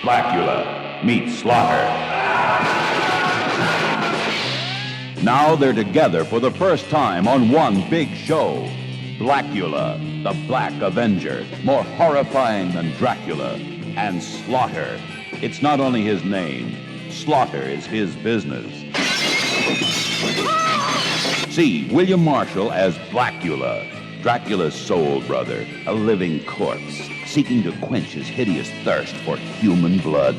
Blackula meets Slaughter. Now they're together for the first time on one big show. Blackula, the Black Avenger, more horrifying than Dracula. And Slaughter. It's not only his name. Slaughter is his business. See William Marshall as Blackula, Dracula's soul brother, a living corpse, seeking to quench his hideous thirst for human blood.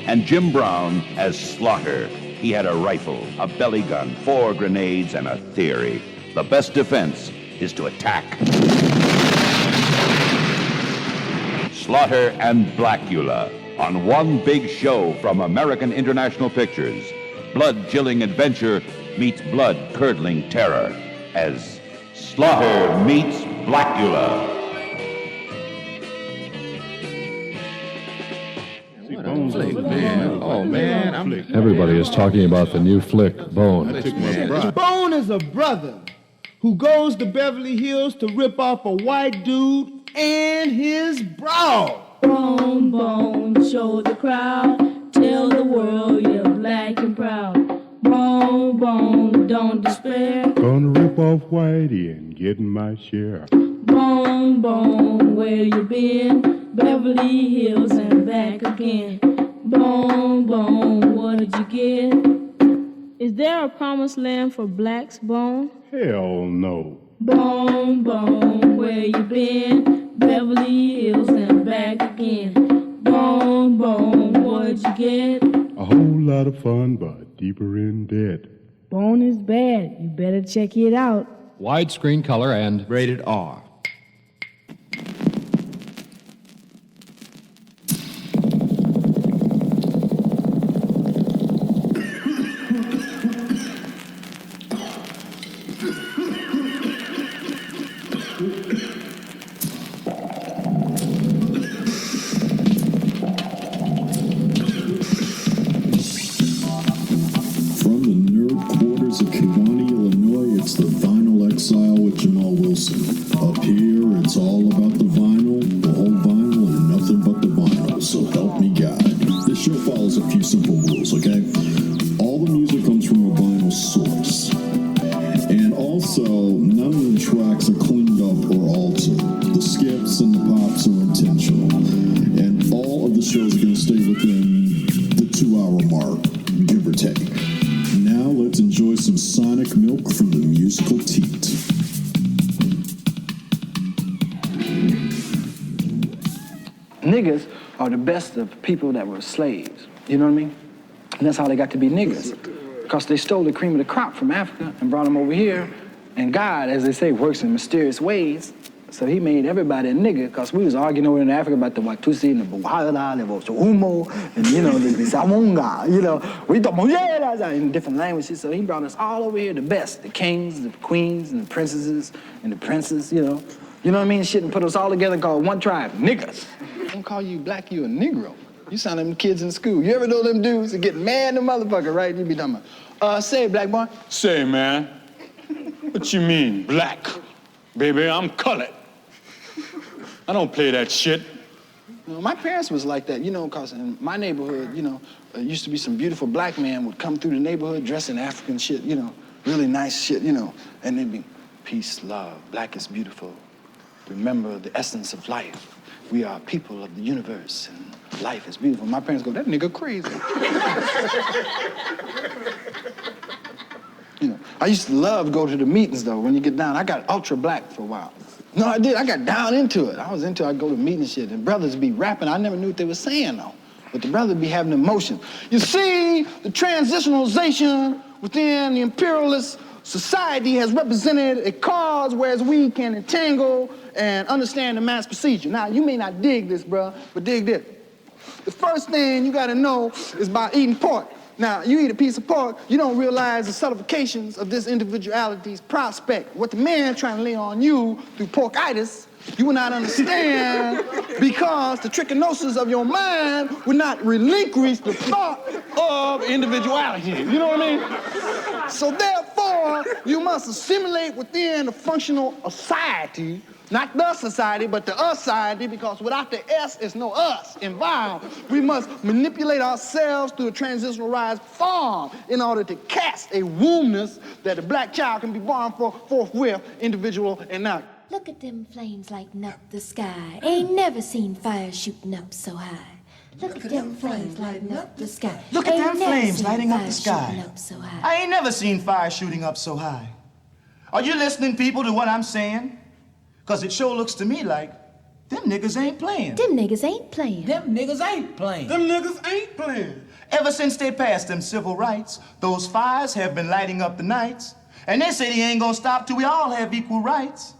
And Jim Brown as Slaughter. He had a rifle, a belly gun, 4 grenades, and a theory. The best defense is to attack. Slaughter and Blackula on one big show from American International Pictures. Blood-chilling adventure meets blood-curdling terror as Slaughter meets Blackula. Oh, man. Everybody is talking about the new flick, Bone. Bone is a brother who goes to Beverly Hills to rip off a white dude and his broad. Bone, bone, show the crowd, tell the world you're black and proud. Bone, bone, don't despair. Gonna rip off Whitey and getting my share. Bone, bone, where you been? Beverly Hills and back again. Bone, bone, what did you get? Is there a promised land for blacks, Bone? Hell no. Bone, bone, where you been? Beverly Hills and back again. Bone, bone, what'd you get? A whole lot of fun, but deeper in debt. Bone is bad. You better check it out. Widescreen color and Rated R. Up here, it's all about the vinyl, the whole vinyl, and nothing but the vinyl, so help me God. This show follows a few simple rules, okay? All the music comes from a vinyl source. And also, none of the tracks are cleaned up or altered. The skips and the pops are intentional. And all of the shows are going to stay within the 2-hour mark, give or take. Now let's enjoy some sonic milk from the musical teat. Niggers are the best of people that were slaves. You know what I mean? And that's how they got to be niggers. Because they stole the cream of the crop from Africa and brought them over here. And God, as they say, works in mysterious ways. So he made everybody a nigger, because we was arguing over in Africa about the Watusi and the Buhala, the Umo, and the Sawunga, we talk about in different languages. So he brought us all over here, the best, the kings, the queens, and the princesses, and the princes, You know what I mean? Shit, and put us all together called one tribe, niggers. Don't call you black, you a Negro. You sound them kids in school. You ever know them dudes that get mad the motherfucker, right? You be talking about, say, black boy. Say, man, what you mean, black? Baby, I'm colored. I don't play that shit. My parents was like that, because in my neighborhood, used to be some beautiful black man would come through the neighborhood dressed in African shit, really nice shit, and they'd be, peace, love, black is beautiful. Remember the essence of life. We are people of the universe, and life is beautiful. My parents go, that nigga crazy. I used to love to go to the meetings, though, when you get down. I got ultra black for a while. No, I did. I got down into it. I'd go to meetings shit, and brothers be rapping. I never knew what they were saying, though. But the brothers be having emotion. You see, the transitionalization within the imperialist society has represented a cause whereas we can entangle and understand the mass procedure. Now, you may not dig this, bro, but dig this. The first thing you gotta know is about eating pork. Now, you eat a piece of pork, you don't realize the subtleties of this individuality's prospect. What the man trying to lay on you through porkitis, you will not understand because the trichinosis of your mind will not relinquish the thought of individuality. You know what I mean? So therefore, you must assimilate within a functional society Not the society, but the us-society, because without the S, it's no us involved. We must manipulate ourselves through a transitionalized form in order to cast a wombness that a black child can be born forthwith, individual and not. Look at them flames lighting up the sky. Ain't never seen fire shooting up so high. Look at them flames lighting up the sky. Look at them flames lighting up the sky. Up so high. I ain't never seen fire shooting up so high. Are you listening, people, to what I'm saying? Because it sure looks to me like them niggas ain't playing. Them niggas ain't playing. Them niggas ain't playing. Them niggas ain't playing. Ever since they passed them civil rights, those fires have been lighting up the nights. And they say they ain't gonna stop till we all have equal rights.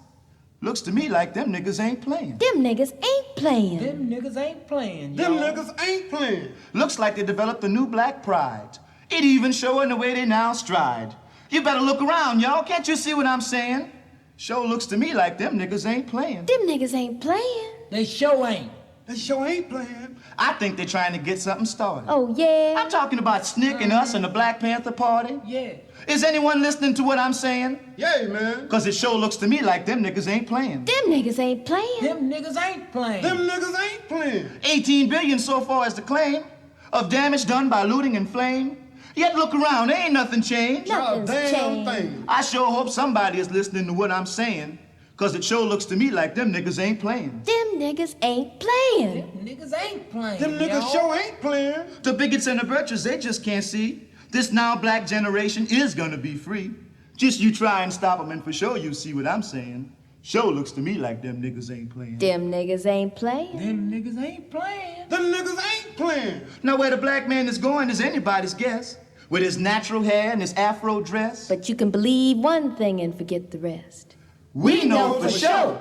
Looks to me like them niggas ain't playing. Them niggas ain't playing. Them niggas ain't playing, Them y'all. niggas ain't playing. Looks like they developed a new black pride. It even showing the way they now stride. You better look around, y'all. Can't you see what I'm saying? Sure looks to me like them niggas ain't playing. Them niggas ain't playing. They sure ain't. They sure ain't playing. I think they're trying to get something started. Oh, yeah? I'm talking about Snick and us and the Black Panther Party. Yeah. Is anyone listening to what I'm saying? Yeah, man. Because it sure looks to me like them niggas ain't playing. Them niggas ain't playing. Them niggas ain't playing. Them niggas ain't playing. 18 billion so far as the claim of damage done by looting and flame. Yet look around, ain't nothing changed. Nothing's Damn changed. thing. I sure hope somebody is listening to what I'm saying. Because it sure looks to me like them niggas ain't playing. Them niggas ain't playing. Them niggas ain't playing. Them niggas sure ain't playing. The bigots and the virtues, they just can't see. This now black generation is gonna be free. Just you try and stop them and for sure you see what I'm saying. Sure looks to me like them niggas ain't playing. Them niggas ain't playing. Them niggas ain't playing. Them niggas ain't playing. Now where the black man is going is anybody's guess. With his natural hair and his afro dress. But you can believe one thing and forget the rest. We know for sure.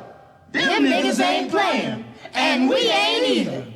Them niggas ain't playing. And we ain't either.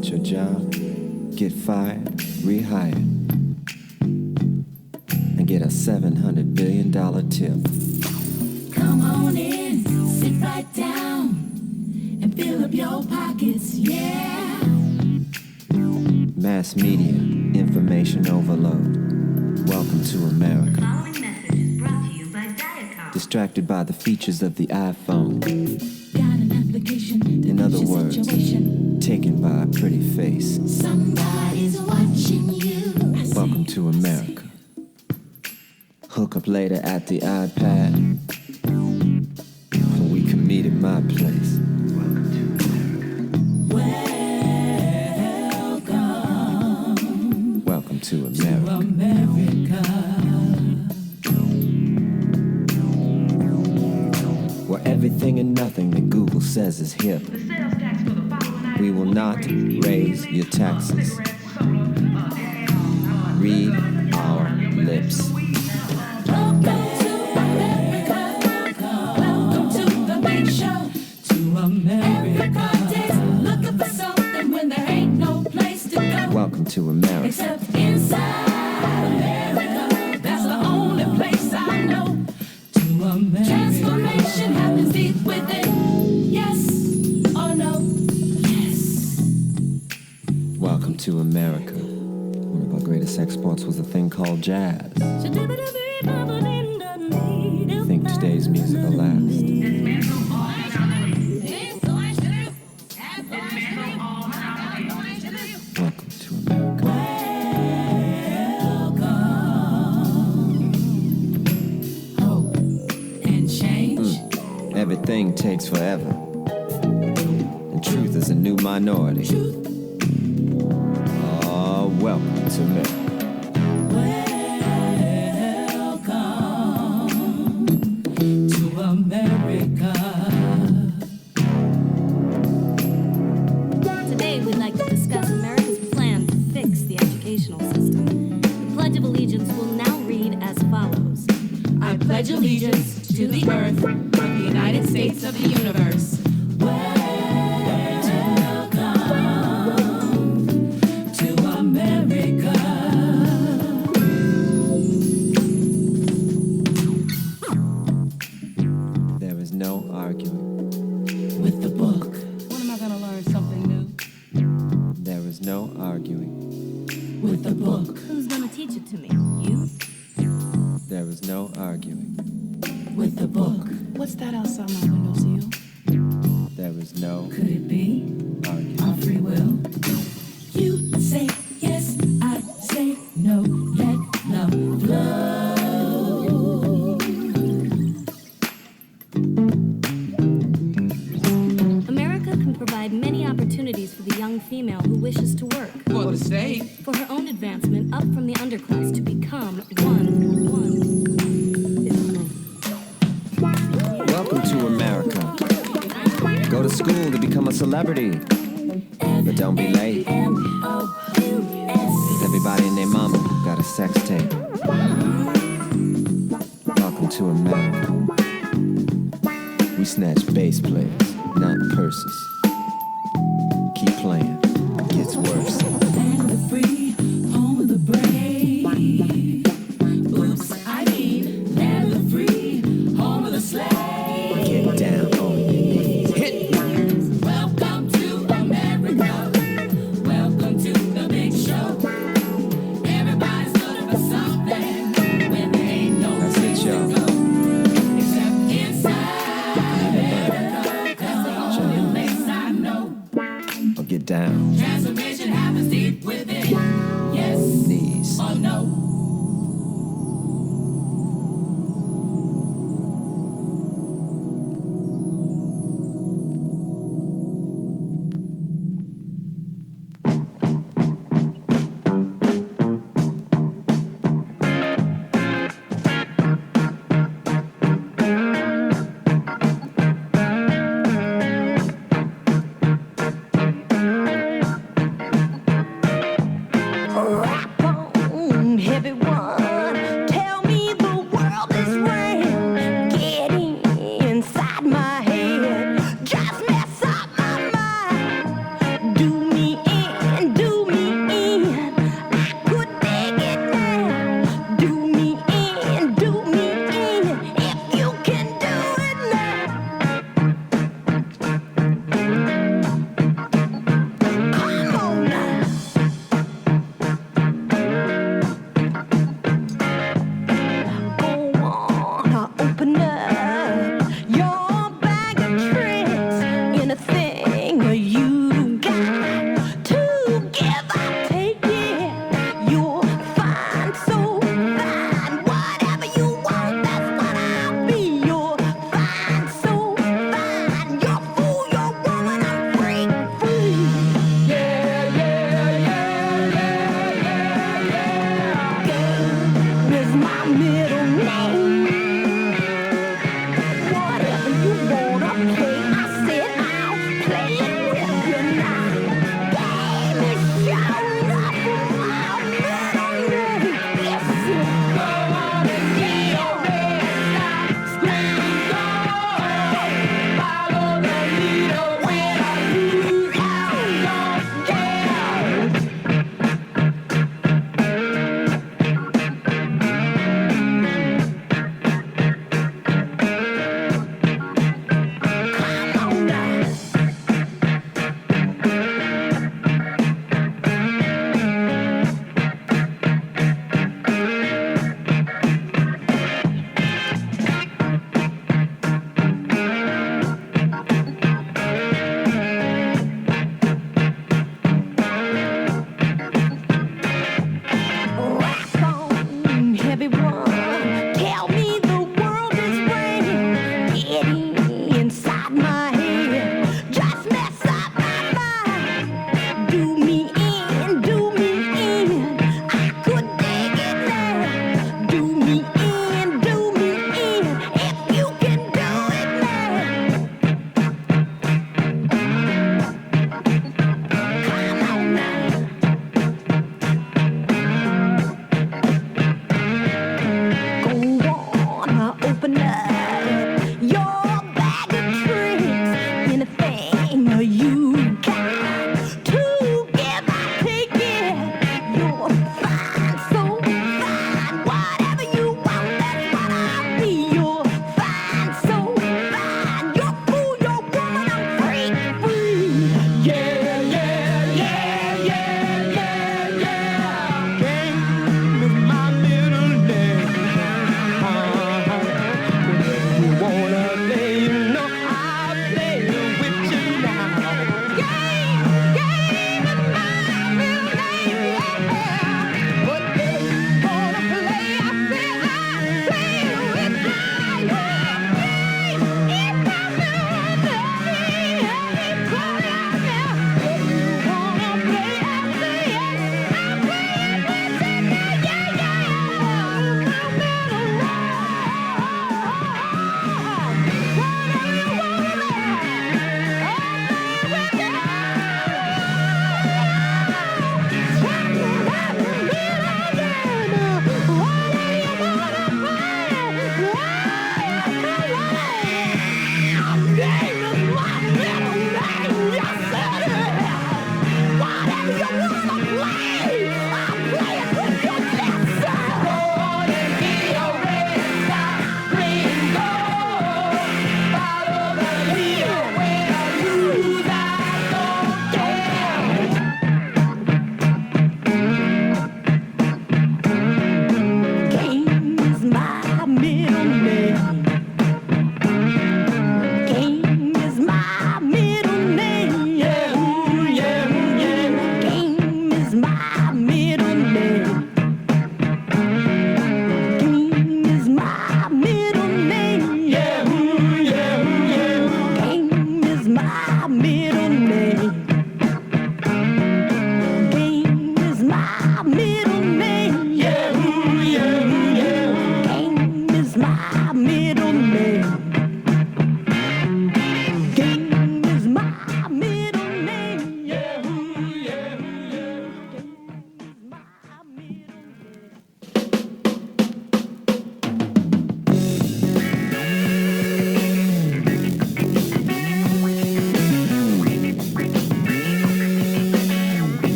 Your job, get fired, rehired, and get a $700 billion tip. Come on in, sit right down, and fill up your pockets, yeah. Mass media, information overload. Welcome to America. The following message is brought to you by Diet Coke. Distracted by the features of the iPhone. Got an application, in other words, situation. Taken by a pretty face. Somebody's watching you. Welcome to America. Hook up later at the iPad. And we can meet at my place. Welcome to America. Welcome to America. Where everything and nothing that Google says is hip. We will not raise your taxes. Read our lips. Welcome to America. Welcome to the big show. To America. Everybody's looking for something when there ain't no place to go. Welcome to America. Except inside America. That's the only place I know. To America. Transformation happens deep within. Yes or no? Welcome to America. One of our greatest exports was a thing called jazz. Think today's music will last. Welcome to America. Hope and change. Everything takes forever. And truth is a new minority. Welcome to America. America. Today we'd like to discuss America's plan to fix the educational system. The Pledge of Allegiance will now read as follows. I pledge allegiance to the earth of the United States of the universe. Welcome to America. There is no arguing with the book. When am I going to learn something new? There is no arguing with the book. Who's going to teach it to me? You? There is no arguing with the book. What's that outside my windowsill? There is no Could it be arguing. Our free will? You say yes, I say no. Let love flow. America can provide many opportunities for the young female who wishes to work. For the state. For her own advancement up from the underclass to become one. Welcome to America. Go to school to become a celebrity, but don't be late. Everybody and their mama got a sex tape. Welcome to America. We snatch bass players, not purses. Keep playing, it gets worse. Land of the free, home of the brave. Oops, I mean, land of the free, home of the slave. Get down on your knees. Hit me. Welcome to America. Welcome to the big show. Everybody's looking for something when there ain't no place to go. Except inside America. That's the only place I know. Or get down. Transformation happens deep within. Yes. Knees. Or no.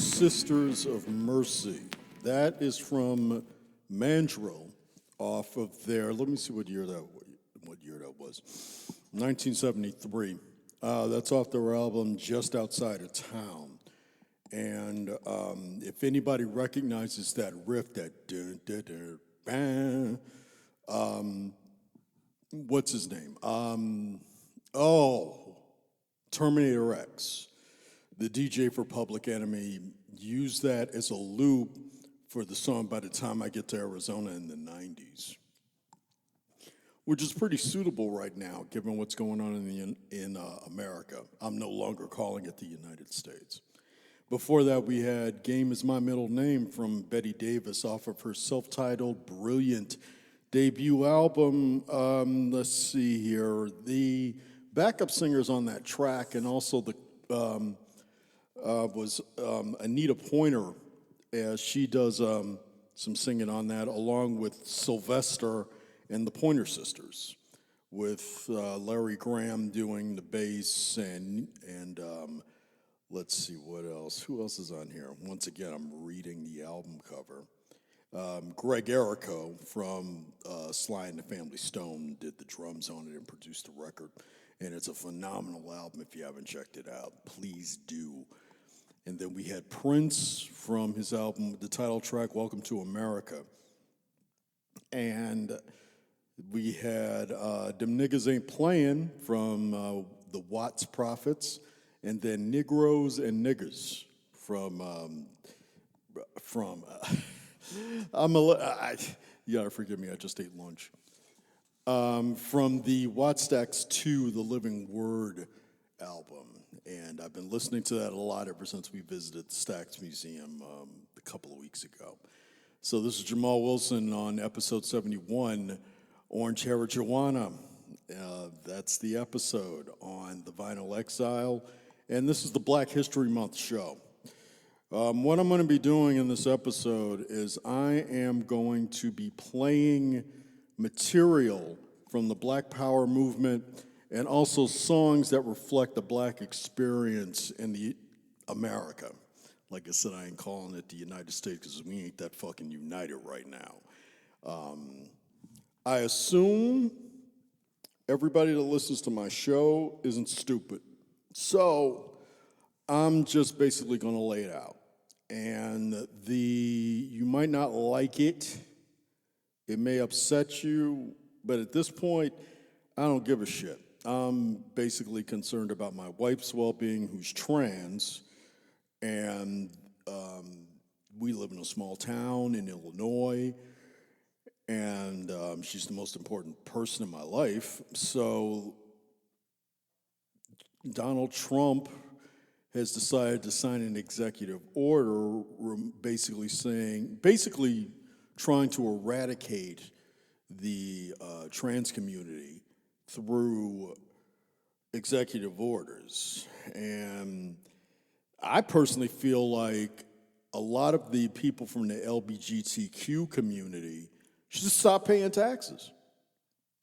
Sisters of Mercy. That is from Mandrill off of their, let me see what year that was. 1973. That's off their album Just Outside of Town. And if anybody recognizes that riff, that dun, dun, dun, bang, what's his name? Terminator X. The DJ for Public Enemy used that as a loop for the song By the Time I Get to Arizona in the 90s, which is pretty suitable right now given what's going on in America. I'm no longer calling it the United States. Before that, we had Game Is My Middle Name from Betty Davis off of her self-titled, brilliant debut album. Let's see here. The backup singers on that track and also the was Anita Pointer, as she does some singing on that, along with Sylvester and the Pointer Sisters, with Larry Graham doing the bass and let's see what else. Who else is on here? Once again, I'm reading the album cover. Greg Errico from Sly and the Family Stone did the drums on it and produced the record. And it's a phenomenal album. If you haven't checked it out, please do. And then we had Prince from his album, the title track, Welcome to America. And we had Them Niggas Ain't Playing from the Watts Prophets. And then Negroes and Niggers from you gotta forgive me, I just ate lunch. From the Wattstax 2, the Living Word album. And I've been listening to that a lot ever since we visited the Stax Museum a couple of weeks ago. So this is Jamal Wilson on episode 71, Orange Herijuana. That's the episode on the Vinyl Exile. And this is the Black History Month show. What I'm going to be doing in this episode is I am going to be playing material from the Black Power movement and also songs that reflect the black experience in America. Like I said, I ain't calling it the United States because we ain't that fucking united right now. I assume everybody that listens to my show isn't stupid. So I'm just basically going to lay it out. And you might not like it. It may upset you. But at this point, I don't give a shit. I'm basically concerned about my wife's well-being, who's trans. And we live in a small town in Illinois. And she's the most important person in my life. So Donald Trump has decided to sign an executive order basically trying to eradicate the trans community through executive orders. And I personally feel like a lot of the people from the LGBTQ community should just stop paying taxes.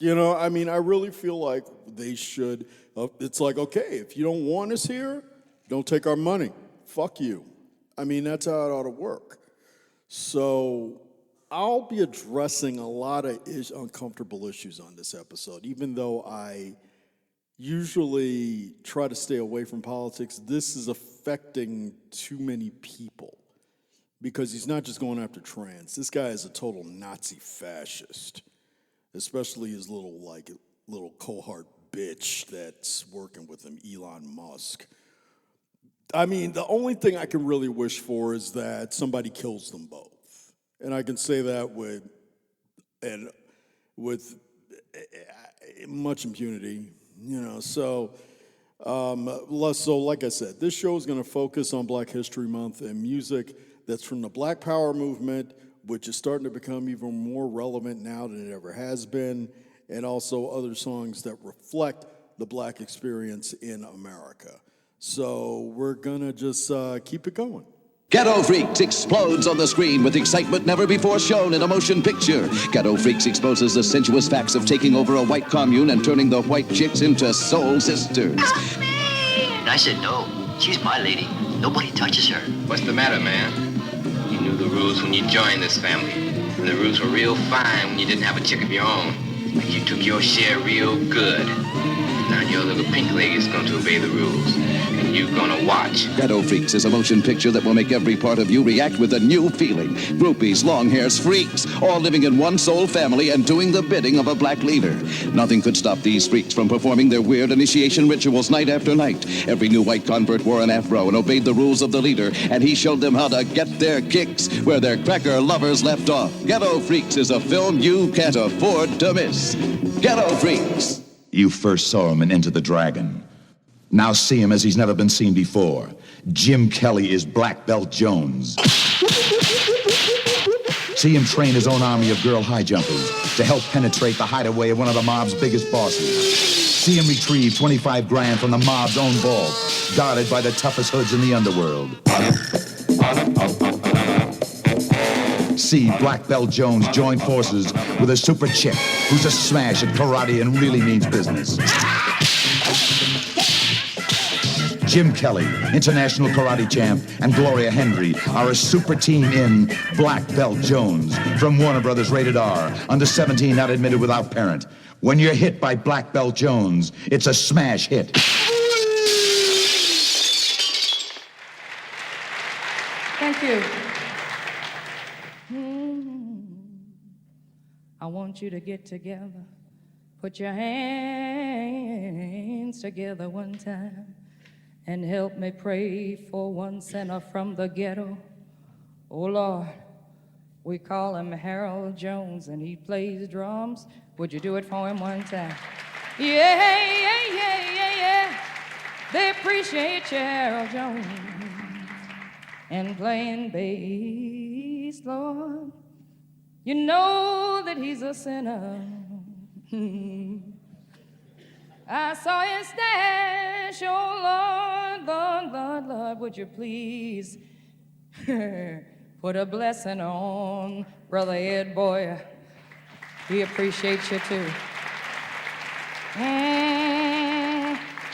You know, I mean, I really feel like they should. It's like, okay, if you don't want us here, don't take our money. Fuck you. I mean, that's how it ought to work. So I'll be addressing a lot of uncomfortable issues on this episode. Even though I usually try to stay away from politics, this is affecting too many people. Because he's not just going after trans. This guy is a total Nazi fascist. Especially his little cohort bitch that's working with him, Elon Musk. I mean, the only thing I can really wish for is that somebody kills them both. And I can say that with much impunity, you know. So like I said, this show is going to focus on Black History Month and music that's from the Black Power movement, which is starting to become even more relevant now than it ever has been, and also other songs that reflect the black experience in America. So we're gonna just keep it going. Ghetto Freaks explodes on the screen with excitement never before shown in a motion picture. Ghetto Freaks exposes the sensuous facts of taking over a white commune and turning the white chicks into soul sisters. And I said, no, she's my lady. Nobody touches her. What's the matter, man? You knew the rules when you joined this family. And the rules were real fine when you didn't have a chick of your own. Like you took your share real good. Now your little pink lady is going to obey the rules. And you're going to watch. Ghetto Freaks is a motion picture that will make every part of you react with a new feeling. Groupies, long hairs, freaks, all living in one soul family and doing the bidding of a black leader. Nothing could stop these freaks from performing their weird initiation rituals night after night. Every new white convert wore an afro and obeyed the rules of the leader, and he showed them how to get their kicks where their cracker lovers left off. Ghetto Freaks is a film you can't afford to miss. Ghetto Freaks. You first saw him in Enter the Dragon. Now see him as he's never been seen before. Jim Kelly is Black Belt Jones. See him train his own army of girl high jumpers to help penetrate the hideaway of one of the mob's biggest bosses. See him retrieve 25 grand from the mob's own vault, guarded by the toughest hoods in the underworld. See Black Belt Jones join forces with a super chick who's a smash at karate and really means business. Jim Kelly, international karate champ, and Gloria Hendry are a super team in Black Belt Jones from Warner Brothers Rated R, under 17, not admitted without parent. When you're hit by Black Belt Jones, it's a smash hit. Thank you. I want you to get together. Put your hands together one time and help me pray for one sinner from the ghetto. Oh, Lord, we call him Harold Jones, and he plays drums. Would you do it for him one time? Yeah, yeah, yeah, yeah, yeah. They appreciate you, Harold Jones, and playing bass, Lord. You know that he's a sinner. I saw his stash, oh Lord, Lord, Lord, Lord, would you please put a blessing on Brother Ed, boy. We appreciate you too.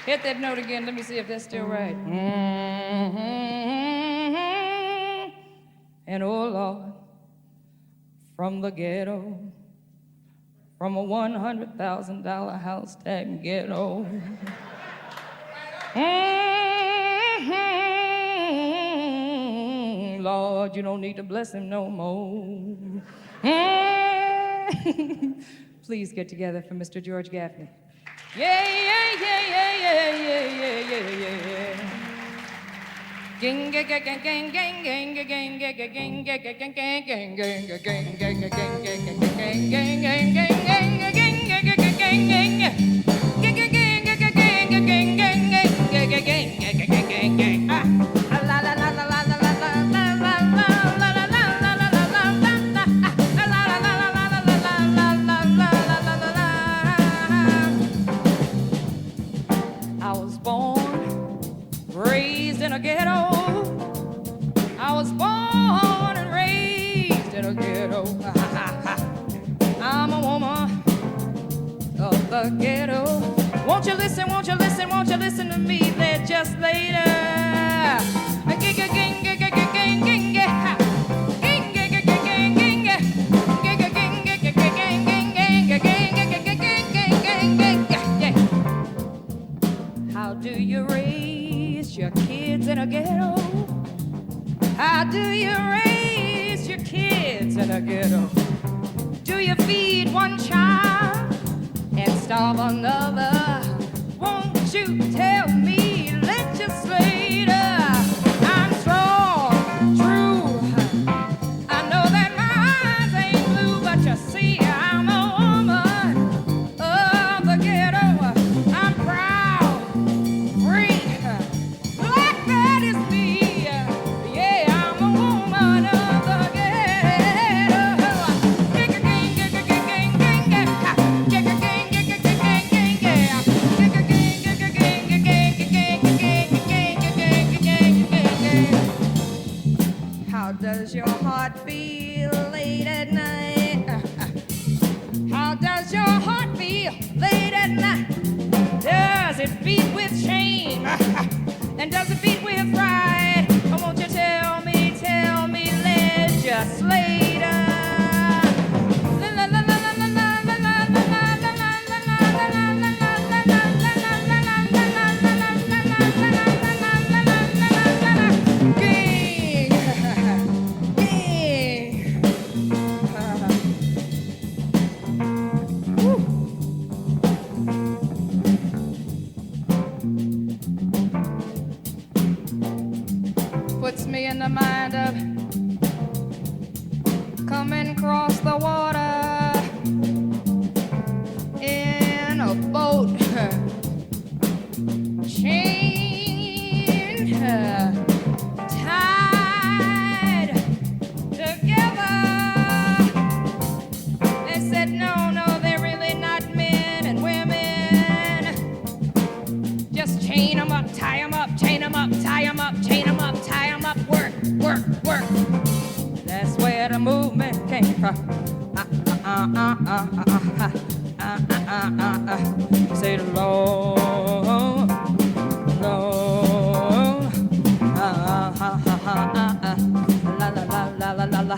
Hit that note again, let me see if that's still right. And oh Lord, from the ghetto, from a $100,000 house tag ghetto. Lord, you don't need to bless him no more. Please get together for Mr. George Gaffney. Yeah, yeah, yeah, yeah, yeah, yeah, yeah, yeah, yeah. Gang, gang, gang, gang, gang, gang, gang, gang, gang, gang, gang, gang, gang, gang, gang, I was born, raised in a ghetto. I was born and raised in a ghetto. I'm a woman of the ghetto. Won't you listen, won't you listen, won't you listen to me there just later? How do you raise your kids in a ghetto? How do you raise your kids in a ghetto? Do you feed one child and starve another? Won't you tell me, legislator? I'm strong, true. I know that my eyes ain't blue, but you see, I'm a woman of the ghetto. I'm proud, free, black, that is me. Yeah, I'm a woman of the ghetto. How does your heart feel late at night? How does your heart feel late at night? Does it beat with shame? And does it beat with pride? just later. Puts me in the mind of coming across the water in a boat, chained, tied together. They said, no, they're really not men and women. Just chain them up, tie them up, chain them up, tie them up, chain them up, tie them up, work, work, work. That's where the movement came from. Say the Lord, Lord, la la la la la la la.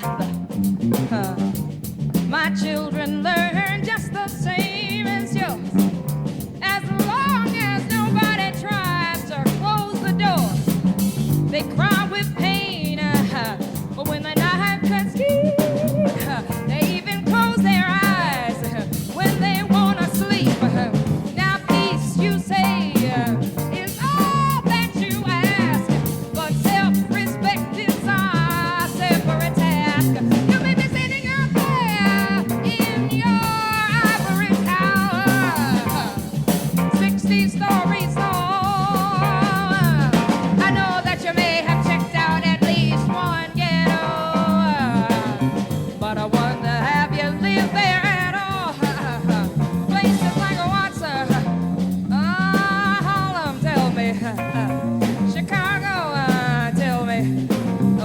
My children learn just the same as yours. As long as nobody tries to close the door, they cry with pain. But when the knife cuts deep, they even close their eyes when they want to sleep. Now peace, you say, is all that you ask, but self-respect is our separate task. You may be sitting out there in your ivory tower, 60 stories tall. I know that you may have checked out at least one ghetto, but I wonder, have you lived there at all? Places like Watson, Harlem, tell me, Chicago, tell me,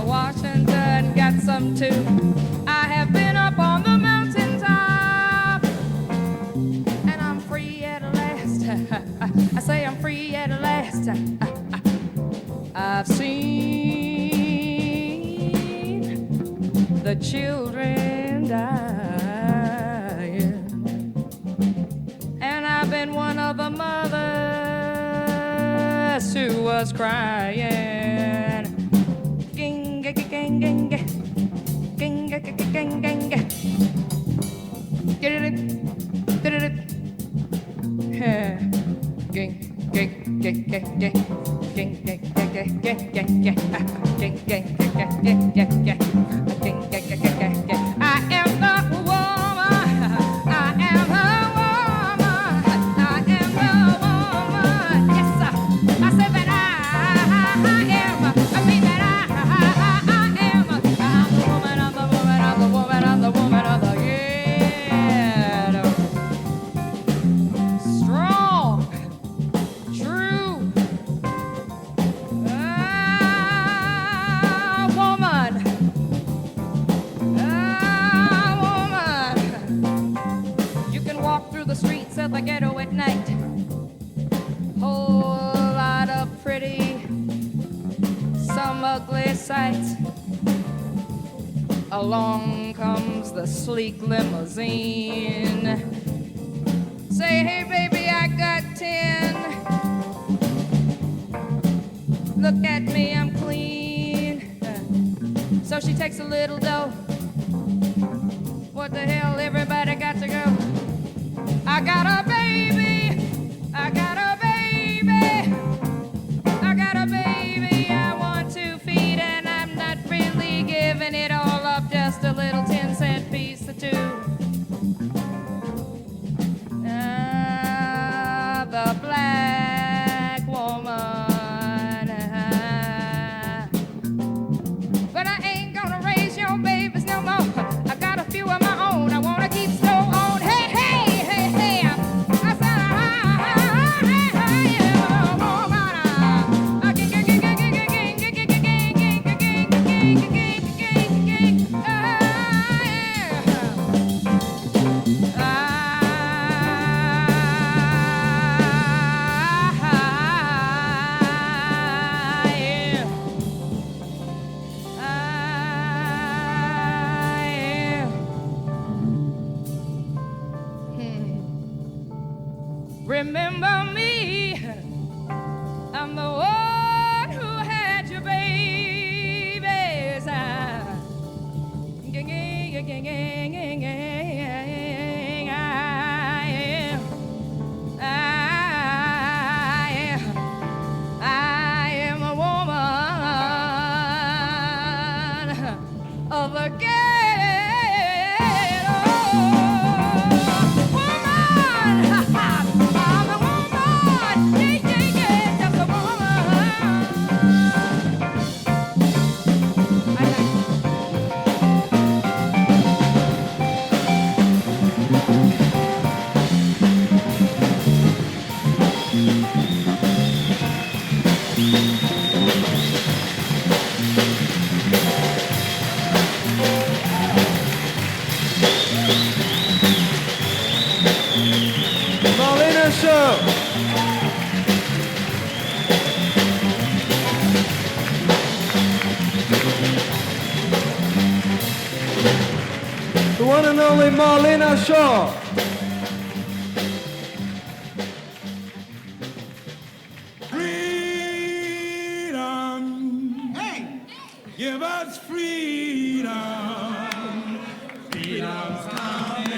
Washington got some too. I have been up on the mountaintop, and I'm free at last. I say I'm free at last. I've seen the children dying, and I've been one of the mothers who was crying. Ging, ging, ging, ging, ging, ging, ging, ging, ging, ging. Get it, get it, yeah. Ging, ging, ging, ging, ging. Ging, ging, ging, ging, ging, ging, ging. Ging, ging, ging, ging, ging, ging, ging. Ging, ging, ging, ging, ging, ging. I am the woman. I am a woman. I am a woman. Yes, sir. I said that I am. I mean that I am. I'm the woman. I'm the woman. I'm the woman. I'm the woman of the ghetto. Strong, true. Woman. You can walk through the streets of the ghetto at night. Whole lot of pretty, some ugly sights. Along comes the sleek limousine. Say, hey baby, I got 10. Look at me, I'm clean. So she takes a little dough. What the hell, everybody got to go. I got a baby, I got a baby, I got a baby I want to feed, and I'm not really giving it all up, just a little 10-cent piece or two. The black woman. But I ain't gonna raise your babies no more. I got a few of my own. I wanna keep snow on. Hey, hey, hey, hey. remember me? I'm the one who had your babies. I am a woman of a ghetto. Marlena Show. The one and only Marlena Shaw. Freedom. Hey! Give us freedom. Freedom's coming,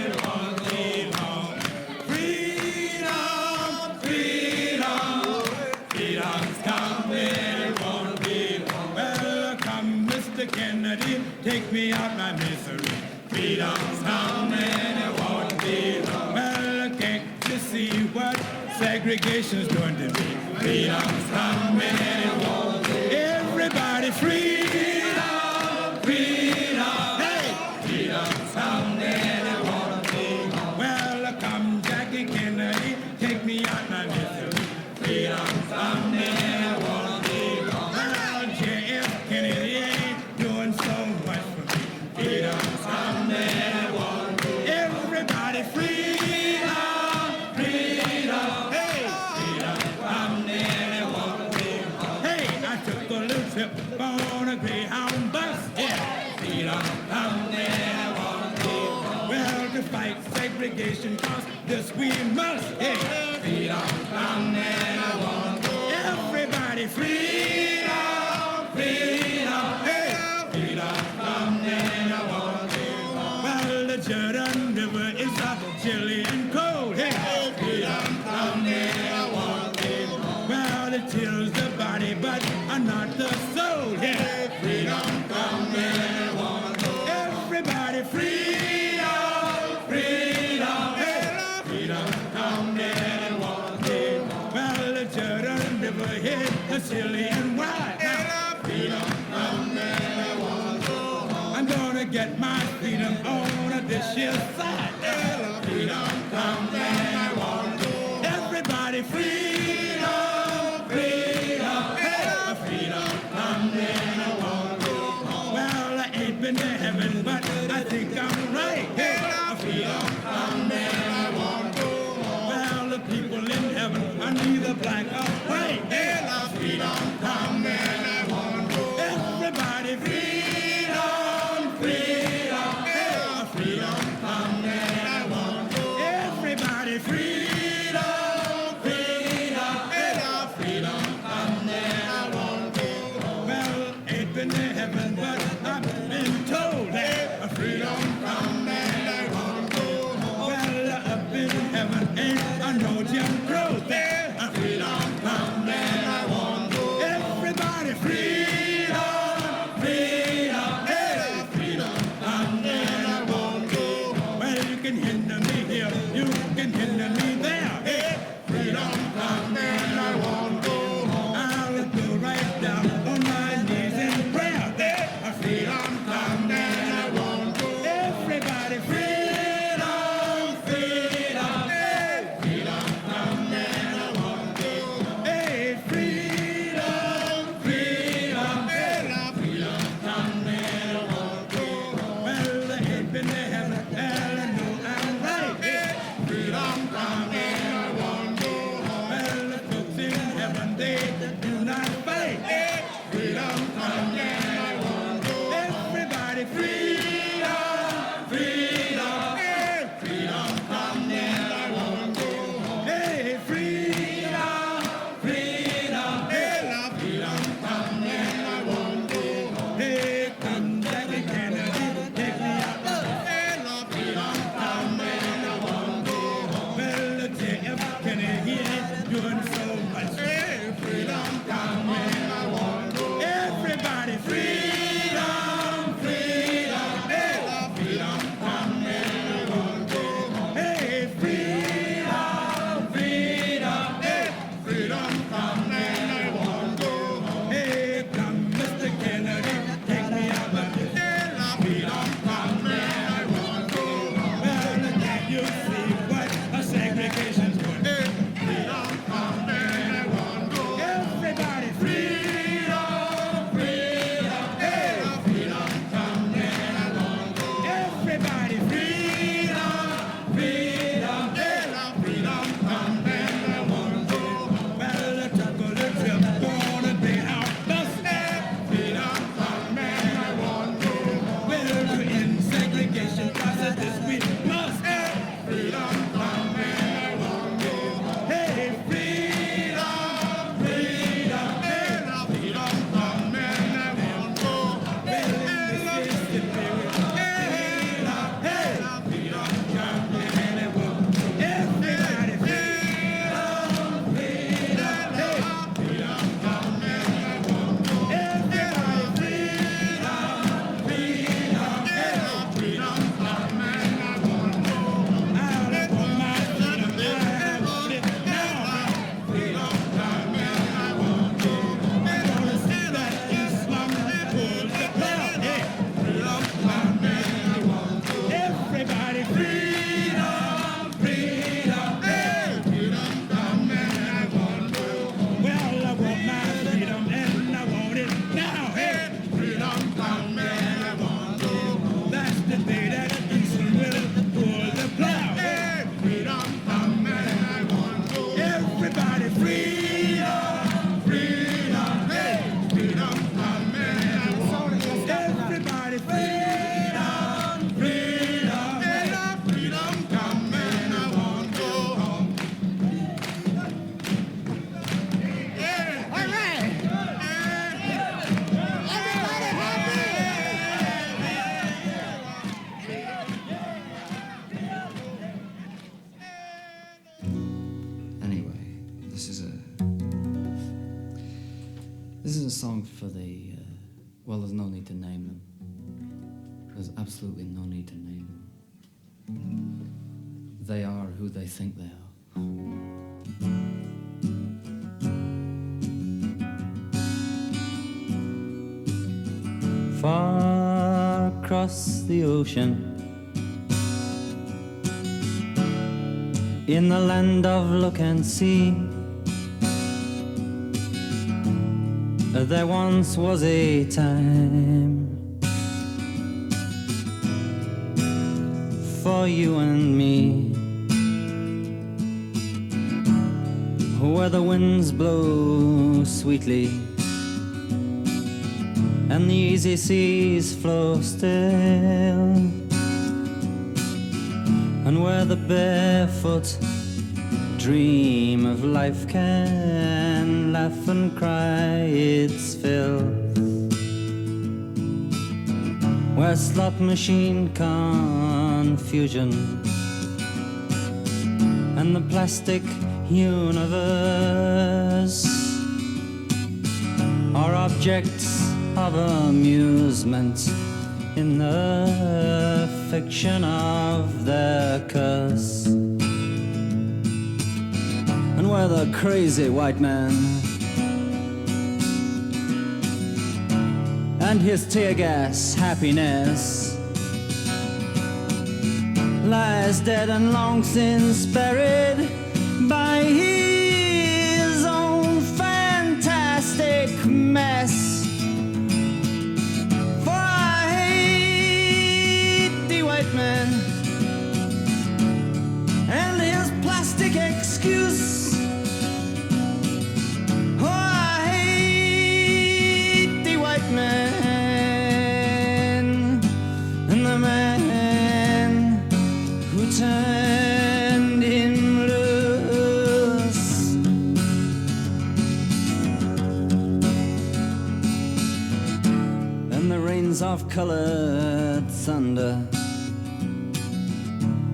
it won't be long. Freedom, freedom. Freedom's coming, it won't be long. Well, come, Mr. Kennedy, take me out my misery. Freedom's coming, it won't be long. Well, can't you see what segregation's doing to me? Freedom's coming, it won't be long. Everybody, freedom, freedom. Hey, freedom's coming, it won't be long. Well, come, Jackie Kennedy, take me out my misery. Freedom's coming, it won't be long. Well, J.F. Kennedy ain't doing so much for me. Freedom's coming, it won't be long. Everybody, freedom, freedom. Hey, freedom's coming, it won't be long. Hey, I took a little trip on a Greyhound bus. Yeah, freedom's coming, it won't be long. Well, to fight segregation, cause this we must. Hey, freedom's coming, it won't be long. Everybody, freedom, freedom. Hey, freedom's coming, it won't be long. Well, the Jordan River is a chilly and cold. Hey, freedom's coming, it won't be long. Well, it chills the body, but not the soul. Hey, freedom's coming, it won't be long. Everybody, freedom, freedom. Hey, freedom's coming, it won't be long. Well, the Jordan River hit the chilly and wide. Now, freedom's coming, it won't be long. I'm gonna get my freedom on this year's side. Freedom coming, it won't be long. Everybody, freedom, freedom. Hey, freedom coming, it won't be long. Well, I ain't been to heaven, but I think I'm right. Hey, freedom coming, it won't be long. Well, the people in heaven are neither black or white. Hey, freedom coming, it won't be long. Everybody, freedom, freedom. Hey, freedom coming, it won't be long. Everybody, freedom, freedom. Hey, freedom coming, it won't be long. Well, ain't been to heaven, but I've been told that freedom coming, it won't be long. Well, up in heaven ain't no Jim Crow there. Freedom coming, it won't be long. song for the, well, there's no need to name them. There's absolutely no need to name them. They are who they think they are. Far across the ocean, in the land of look and see, there once was a time for you and me, where the winds blow sweetly and the easy seas flow still, and where the barefoot dream of life can laugh and cry its fill, where slot machine confusion and the plastic universe are objects of amusement in the fiction of their curse, and where the crazy white man and his tear gas happiness lies dead and long since buried by his own fantastic mess. Man and his plastic excuse. Oh, I hate the white man and the man who turned him loose. And the rains of colored thunder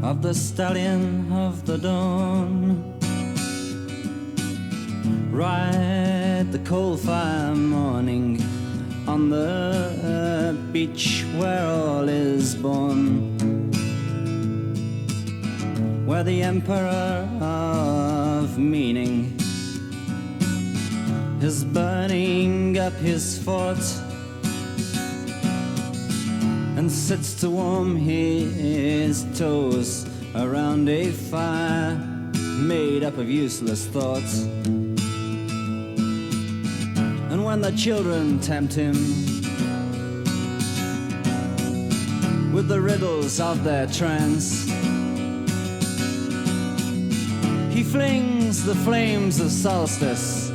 of the stallion of the dawn ride the coal fire morning on the beach where all is born, where the emperor of meaning is burning up his fort and sits to warm his toes around a fire made up of useless thoughts. And when the children tempt him with the riddles of their trance, he flings the flames of solstice,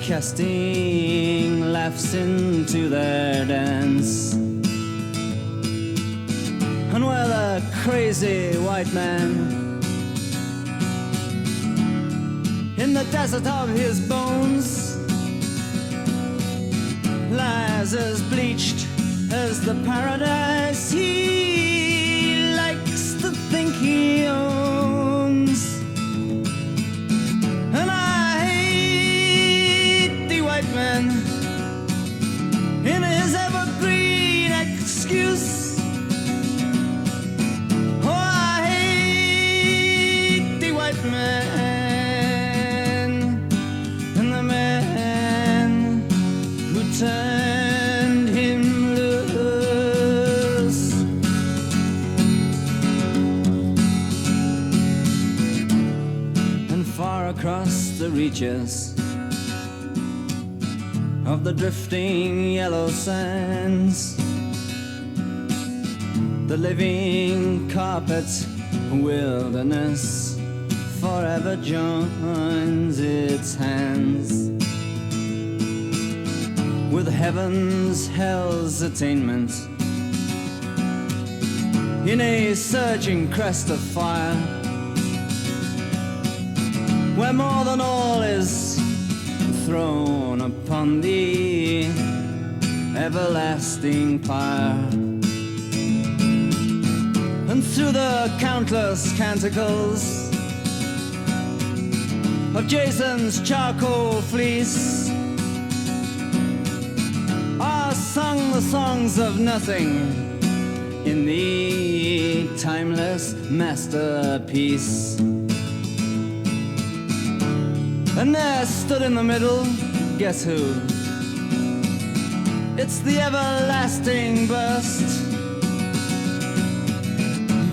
casting laughs into their dance. And where the crazy white man in the desert of his bones lies as bleached as the paradise he likes to think he owns. And I hate the white man in his evergreen excuse. Man and the man who turned him loose. And far across the reaches of the drifting yellow sands, the living carpet wilderness forever joins its hands with heaven's hell's attainment in a surging crest of fire, where more than all is thrown upon the everlasting pyre. And through the countless canticles of Jason's charcoal fleece, sung the songs of nothing in the timeless masterpiece. And there stood in the middle, guess who? It's the everlasting burst,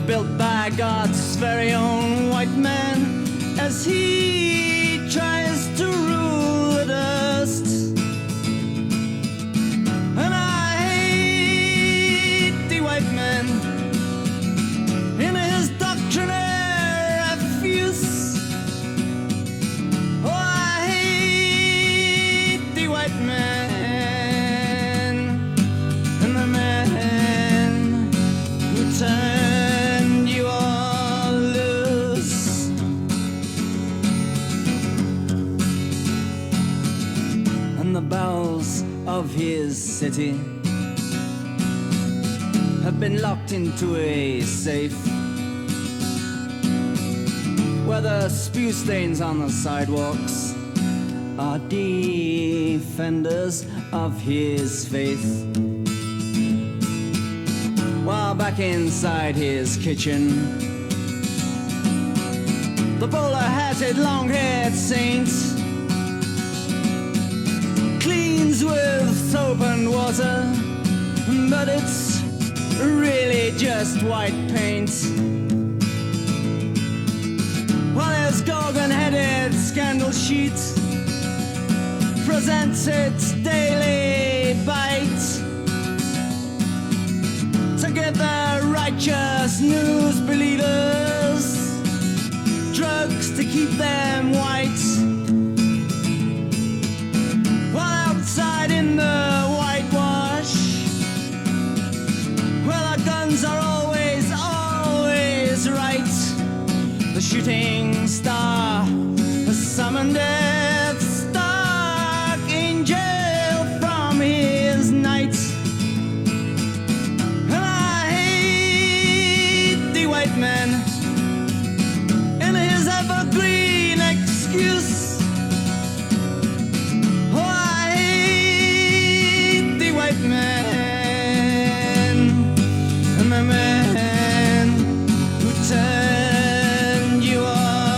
built by God's very own white man as he tries to rule the dust. And I hate the white man in his doctrinaire refuse. Oh, I hate the white man and the man who turned you all loose. And the bowels of his city have been locked into a safe where the spew stains on the sidewalks are defenders of his faith. While back inside his kitchen, the bowler-hatted, long-haired saint cleans with soap and water, but it's really just white paint. While his gorgon-headed scandal sheet presents its daily bite to give the righteous news believers drugs to keep them white. While outside in the whitewash, well, our guns are always, always right. The shooting star has summoned its dark angel from his night. And I hate the white man in his evergreen excuse. Oh, I hate the white man and the man who turned you all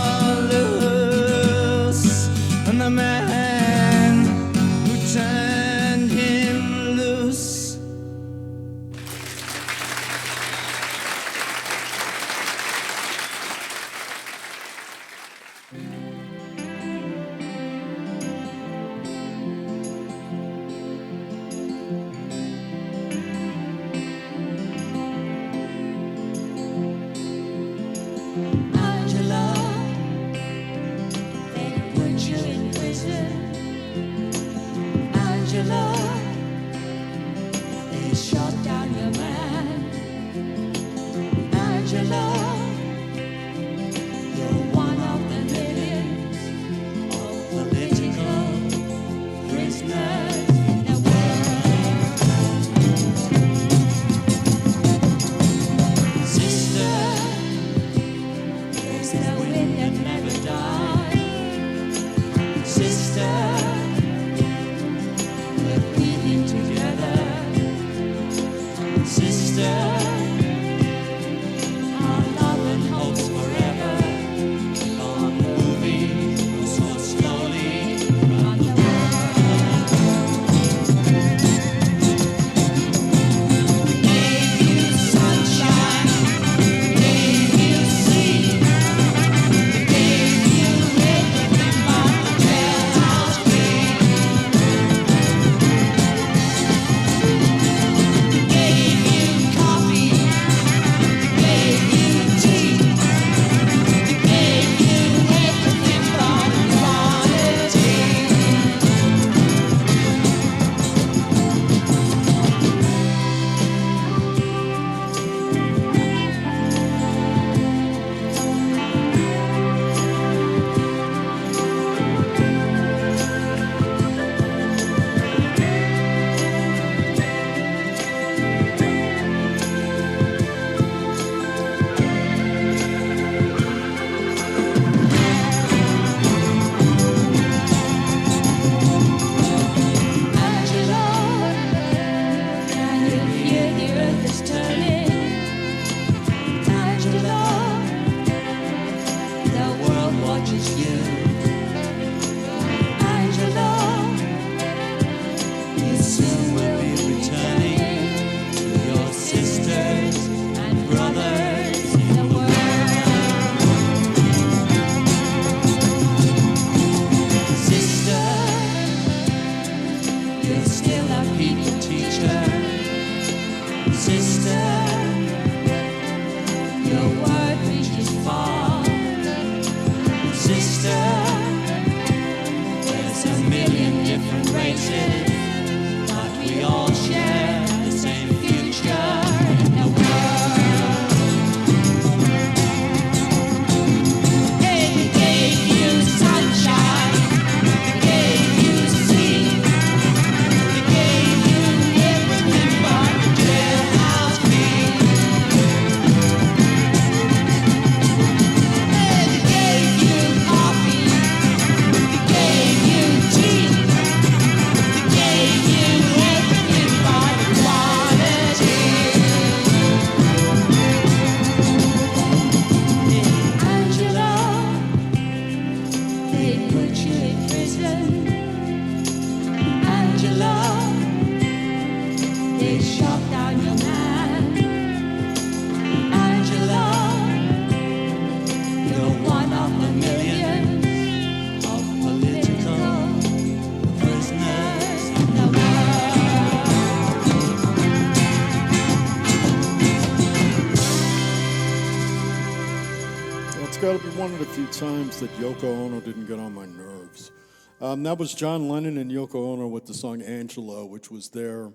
got to be one of the few times that Yoko Ono didn't get on my nerves. That was John Lennon and Yoko Ono with the song Angela, which was their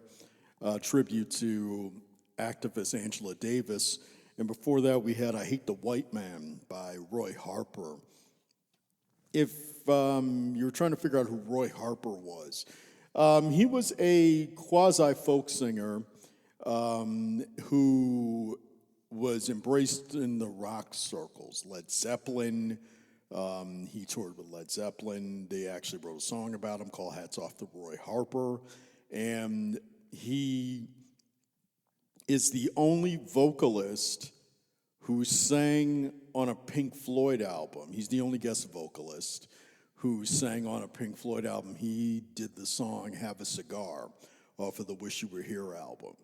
tribute to activist Angela Davis. And before that, we had I Hate the White Man by Roy Harper. If you're trying to figure out who Roy Harper was, he was a quasi-folk singer who was embraced in the rock circles. Led Zeppelin, he toured with Led Zeppelin. They actually wrote a song about him called Hats Off to Roy Harper. And he is the only vocalist who sang on a Pink Floyd album. He's the only guest vocalist who sang on a Pink Floyd album. He did the song Have a Cigar off of the Wish You Were Here album.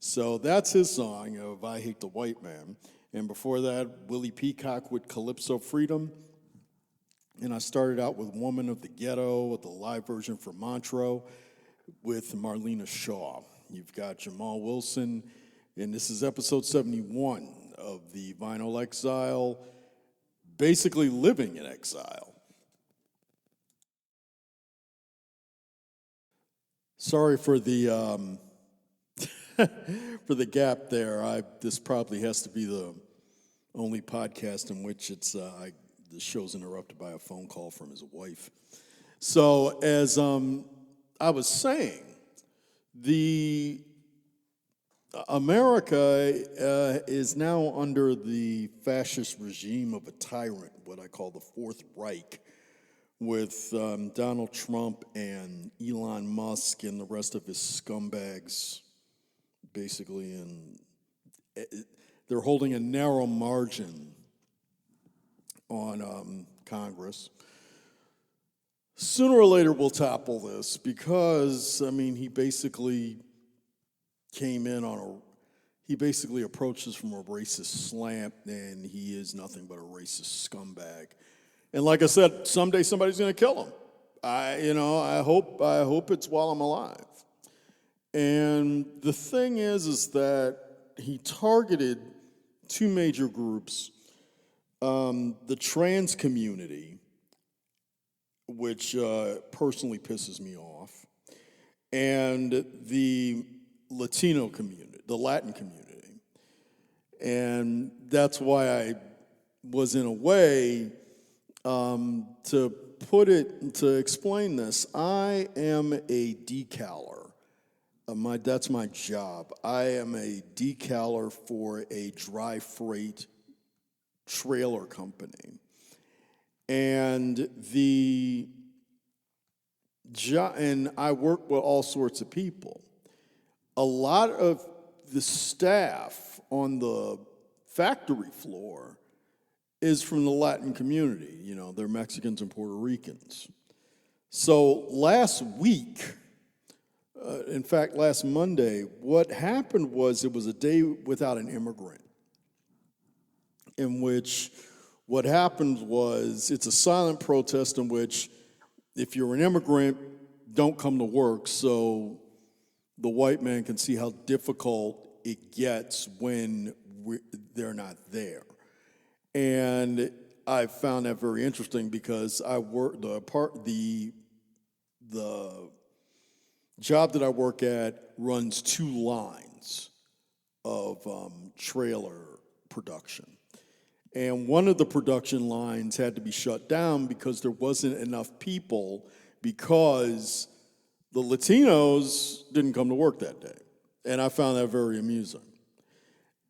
So that's his song of I Hate the White Man. And before that, Willie Peacock with Calypso Freedom. And I started out with Woman of the Ghetto with the live version for Montreux with Marlena Shaw. You've got Jamal Wilson, and this is episode 71 of the Vinyl Exile, basically living in exile. Sorry for the for the gap there. This probably has to be the only podcast in which the show's interrupted by a phone call from his wife. So as I was saying, America is now under the fascist regime of a tyrant, what I call the Fourth Reich, with Donald Trump and Elon Musk and the rest of his scumbags, basically, and they're holding a narrow margin on Congress. Sooner or later we'll topple this because, I mean, he basically approached us from a racist slant, and he is nothing but a racist scumbag. And like I said, someday somebody's going to kill him. I hope it's while I'm alive. And the thing is that he targeted two major groups, the trans community, which personally pisses me off, and the Latino community, the Latin community. And that's why I was, in a way, to explain this, I am a decaler. That's my job. I am a decaler for a dry freight trailer company. And I work with all sorts of people. A lot of the staff on the factory floor is from the Latin community. They're Mexicans and Puerto Ricans. So last week, in fact, last Monday, what happened was it was a day without an immigrant, in which what happened was it's a silent protest in which if you're an immigrant, don't come to work so the white man can see how difficult it gets when they're not there. And I found that very interesting because I work the job that I work at runs two lines of trailer production. And one of the production lines had to be shut down because there wasn't enough people because the Latinos didn't come to work that day. And I found that very amusing.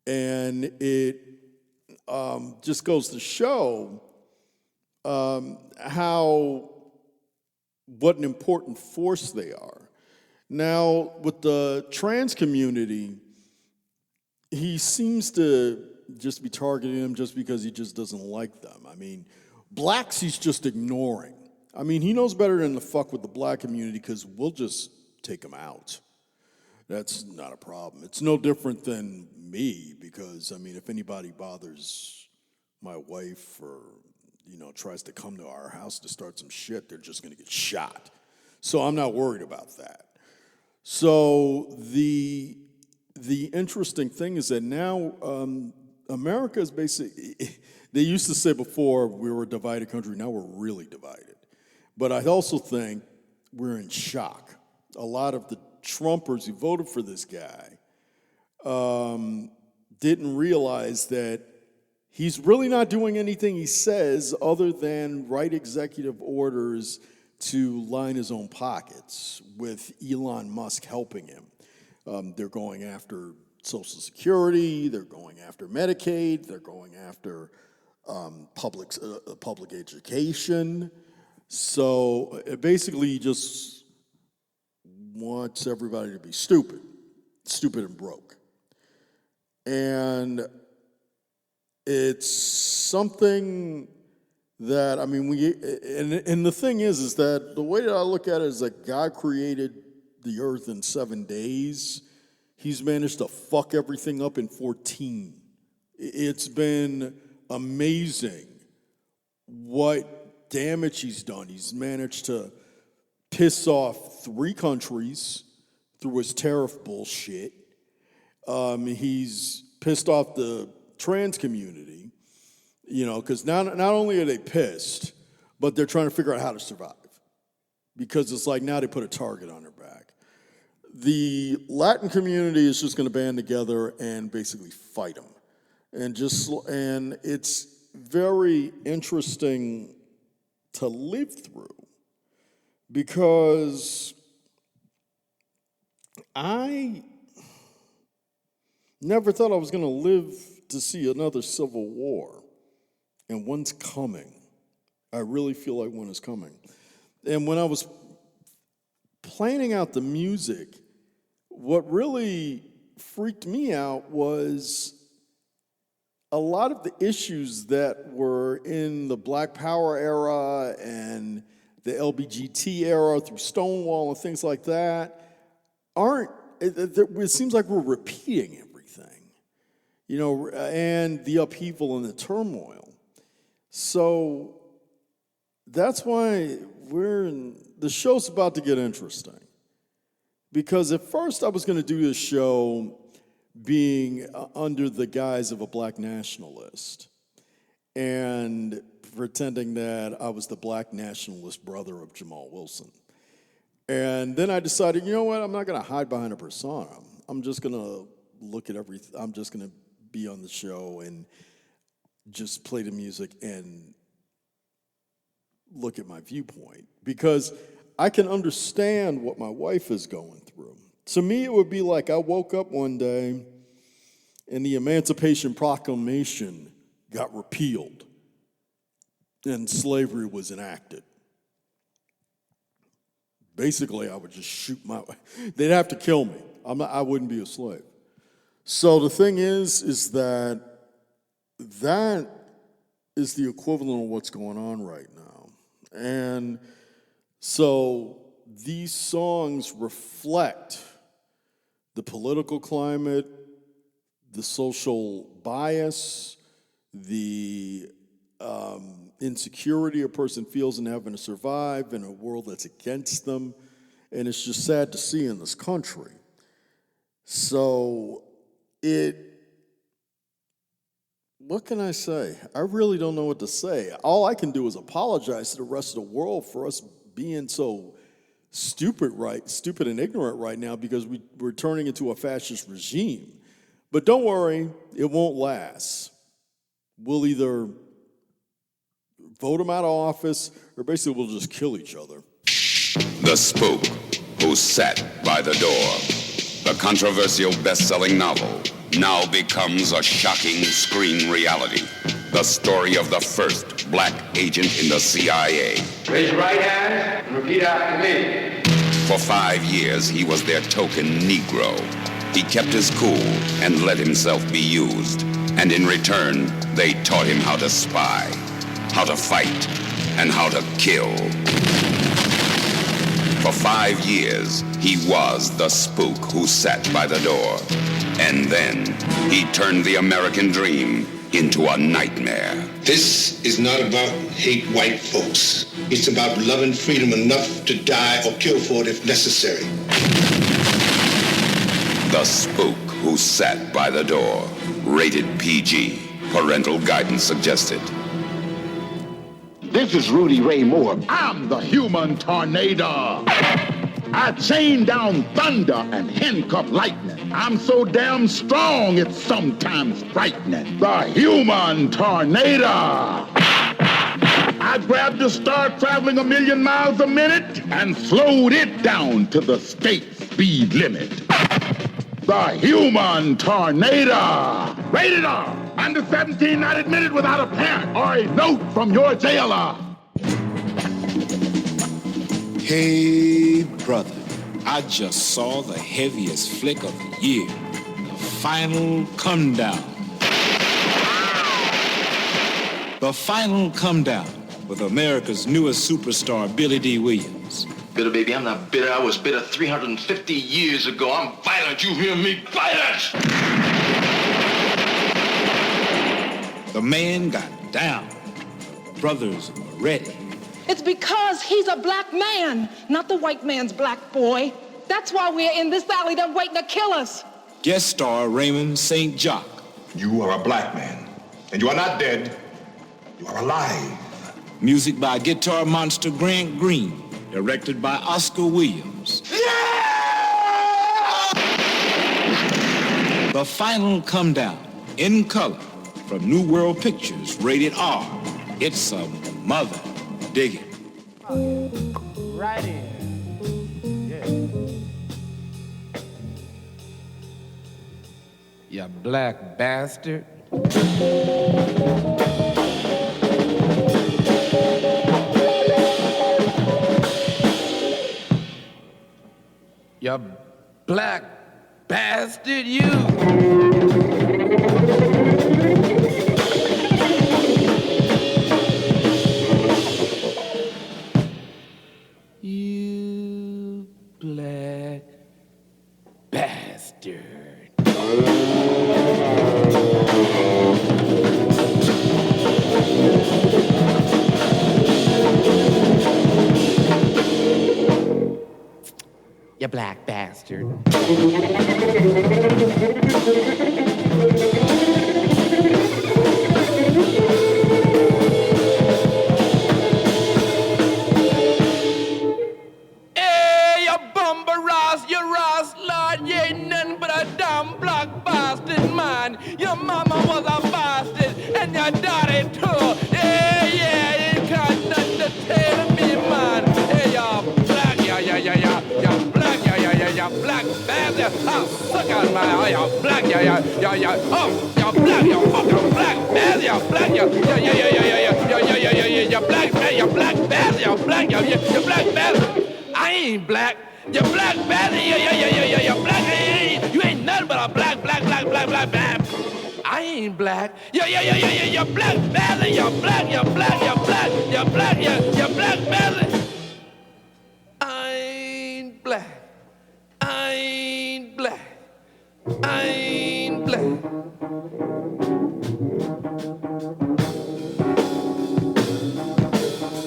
And it just goes to show what an important force they are. Now, with the trans community, he seems to just be targeting them just because he just doesn't like them. I mean, blacks he's just ignoring. I mean, he knows better than to fuck with the black community because we'll just take them out. That's not a problem. It's no different than me because, I mean, if anybody bothers my wife or, tries to come to our house to start some shit, they're just going to get shot. So I'm not worried about that. So the interesting thing is that now America is basically, they used to say before we were a divided country, now we're really divided. But I also think we're in shock. A lot of the Trumpers who voted for this guy didn't realize that he's really not doing anything he says other than write executive orders to line his own pockets, with Elon Musk helping him. They're going after Social Security, they're going after Medicaid, they're going after public education. So basically he just wants everybody to be stupid and broke. And it's something that, I mean, and the thing is that the way that I look at it is that God created the earth in 7 days. He's managed to fuck everything up in 14. It's been amazing what damage he's done. He's managed to piss off 3 countries through his tariff bullshit. He's pissed off the trans community, you know, because not only are they pissed, but they're trying to figure out how to survive. Because it's like now they put a target on their back. The Latin community is just going to band together and basically fight them. And it's very interesting to live through, because I never thought I was going to live to see another civil war, and one's coming. I really feel like one is coming. And when I was planning out the music, what really freaked me out was a lot of the issues that were in the Black Power era and the LBGT era through Stonewall and things like that aren't, it seems like we're repeating everything, you know, and the upheaval and the turmoil. So that's why the show's about to get interesting. Because at first I was going to do this show being under the guise of a black nationalist and pretending that I was the black nationalist brother of Jamal Wilson. And then I decided, you know what, I'm not going to hide behind a persona. I'm just going to look at everything. I'm just going to be on the show and just play the music and look at my viewpoint. Because I can understand what my wife is going through. To me, it would be like I woke up one day and the Emancipation Proclamation got repealed and slavery was enacted. Basically, I would just shoot they'd have to kill me. I wouldn't be a slave. So the thing is that is the equivalent of what's going on right now. And so these songs reflect the political climate, the social bias, the insecurity a person feels in having to survive in a world that's against them. And it's just sad to see in this country. So what can I say? I really don't know what to say. All I can do is apologize to the rest of the world for us being so stupid and ignorant right now, because we're turning into a fascist regime. But don't worry, it won't last. We'll either vote him out of office, or basically we'll just kill each other. The Spook Who Sat by the Door. The controversial best-selling novel now becomes a shocking screen reality. The story of the first black agent in the CIA. Raise your right hand and repeat after me. For 5 years, he was their token Negro. He kept his cool and let himself be used. And in return, they taught him how to spy, how to fight, and how to kill. For 5 years, he was the spook who sat by the door. And then he turned the American dream into a nightmare. This is not about hate white folks. It's about loving freedom enough to die or kill for it if necessary. The Spook Who Sat by the Door. Rated PG. Parental guidance suggested. This is Rudy Ray Moore. I'm the human tornado. I chain down thunder and handcuff lightning. I'm so damn strong, it's sometimes frightening. The human tornado. I grabbed a star traveling 1,000,000 miles a minute and slowed it down to the state speed limit. The human tornado. Rated R. Under 17 not admitted without a parent or a note from your jailer. Hey, brother, I just saw the heaviest flick of the year, The Final Come Down. The Final Come Down with America's newest superstar, Billy D. Williams. Bitter, baby, I'm not bitter. I was bitter 350 years ago. I'm violent, you hear me? Violent! The man got down. The brothers were ready. It's because he's a black man, not the white man's black boy. That's why we're in this alley. They're waiting to kill us. Guest star Raymond St. Jock. You are a black man, and you are not dead. You are alive. Music by guitar monster Grant Green. Directed by Oscar Williams. Yeah! The Final Come Down, in color, from New World Pictures, rated R. It's a mother. Dig it. Right in. Yeah. You black bastard. You black bastard, you! You black bastard. You black bastard. Hey, you bumper Ross, you Ross, Lord, you ain't nothing but a damn black bastard, man. Your mama was a bastard, and your daddy too. Yeah, you ain't got nothing to tell me, man. Hey, you black, you black, you black bastard. Oh, suck on my, oh, you black, oh, you black, you fucking black bastard, you black, you black, you black bastard, you black, you black bastard. I ain't black. You black bastard, you black. You ain't nothing but a black. I ain't black. You black bastard, you black bastard. I ain't black. I ain't black. I ain't black.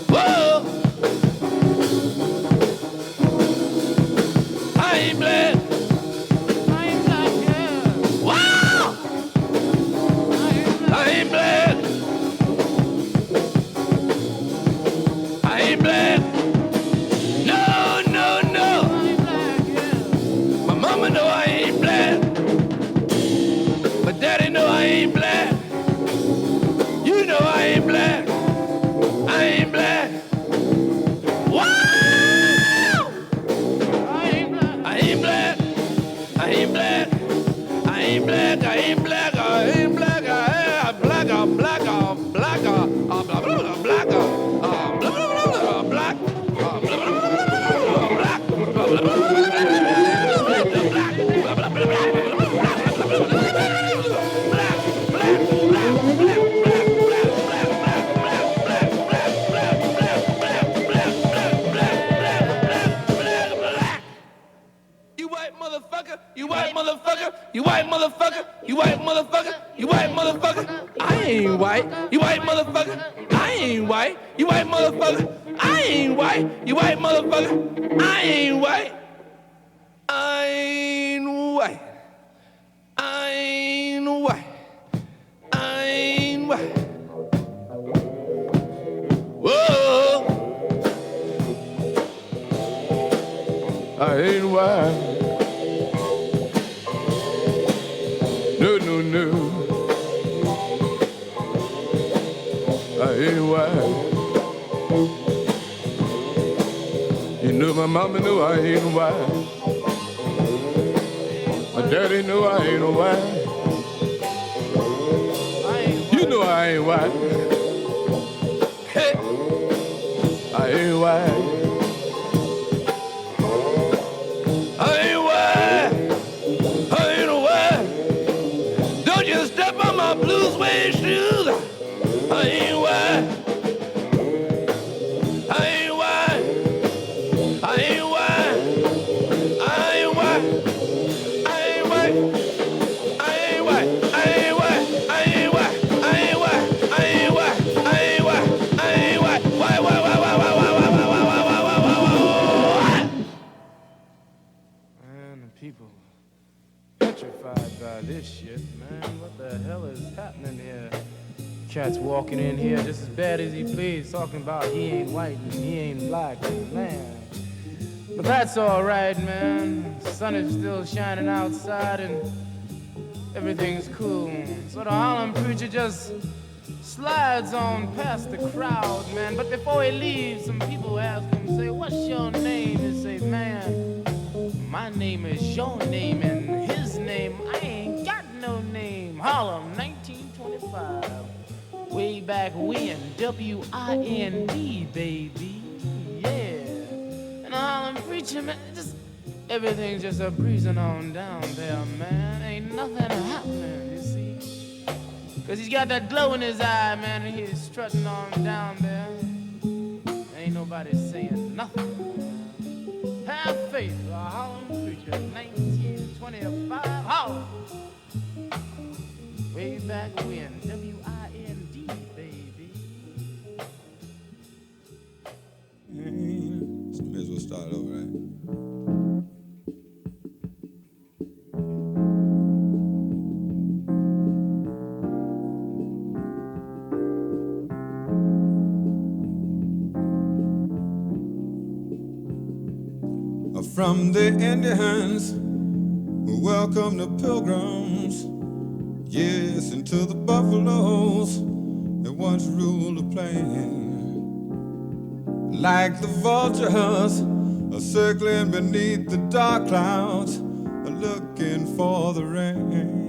Whoa! I ain't black. I ain't black, yeah. Wow! I ain't black. I ain't black. No. I ain't black, yeah. My mama know I ain't black. My daddy know I ain't black. You know I ain't black. I ain't black. Wow! I ain't black. I ain't black. I ain't black. I ain't black. I ain't black. I ain't black. I'm black. I'm black. I'm black. I'm black. I'm black. You white motherfucker. You white motherfucker. You white motherfucker. You white motherfucker. You white motherfucker. I ain't white. You white motherfucker. I ain't white. You white motherfucker. I ain't white. You white motherfucker. I ain't white. I ain't white. why. No, no, no. I ain't wise. You know my mama know I ain't wise. My daddy know I ain't wise. You know I ain't wise. Hey, I ain't wise. I ain't wise. I ain't wise. Don't you step on my blue suede shoes. I ain't wise. I ain't wise. I ain't wise. I ain't wise. I ain't wise. I ain't wise. I ain't wise. I ain't wise. I ain't wise. I ain't wise. I ain't wise. I ain't wise. Why? Man, the people petrified by this shit, man. What the hell is happening here? Cat's walking in here just as bad as he please, talking about he ain't white and he ain't black, man. But that's all right, man. The sun is still shining outside and everything's cool. So the Harlem preacher just slides on past the crowd, man. But before he leaves, some people ask him, say, what's your name? He say, man, my name is your name and his name, I ain't got no name. Harlem, 1925. Way back when, W-I-N-D, baby, yeah. And the Harlem preacher, man, just everything's just a breezing on down there, man. Ain't nothing happening, you see. Cause he's got that glow in his eye, man, and he's strutting on down there. Ain't nobody saying nothing. Have faith, a Harlem preacher, 1925, Harlem. Way back when, W-I-N-D, baby. May as well start over, right? From the Indians who welcome the pilgrims, yes, into the buffaloes that once ruled the plain. Like the vultures are circling beneath the dark clouds, are looking for the rain.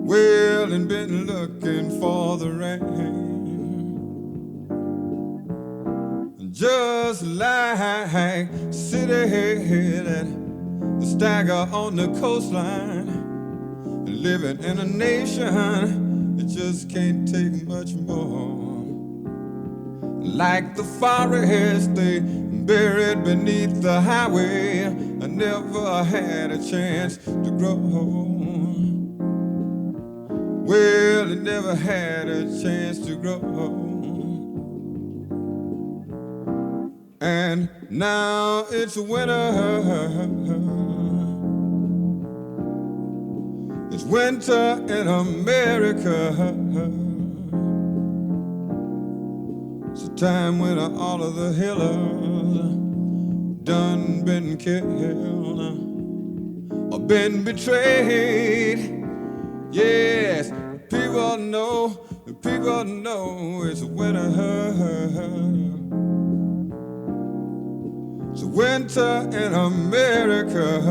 Well, and been looking for the rain. Just like city that stagger on the coastline, living in a nation that just can't take much more. Like the forest they buried beneath the highway, I never had a chance to grow. Well, I never had a chance to grow. And now it's winter. It's winter in America. It's a time when all of the healers done been killed or been betrayed. Yes, people know it's winter. It's winter in America.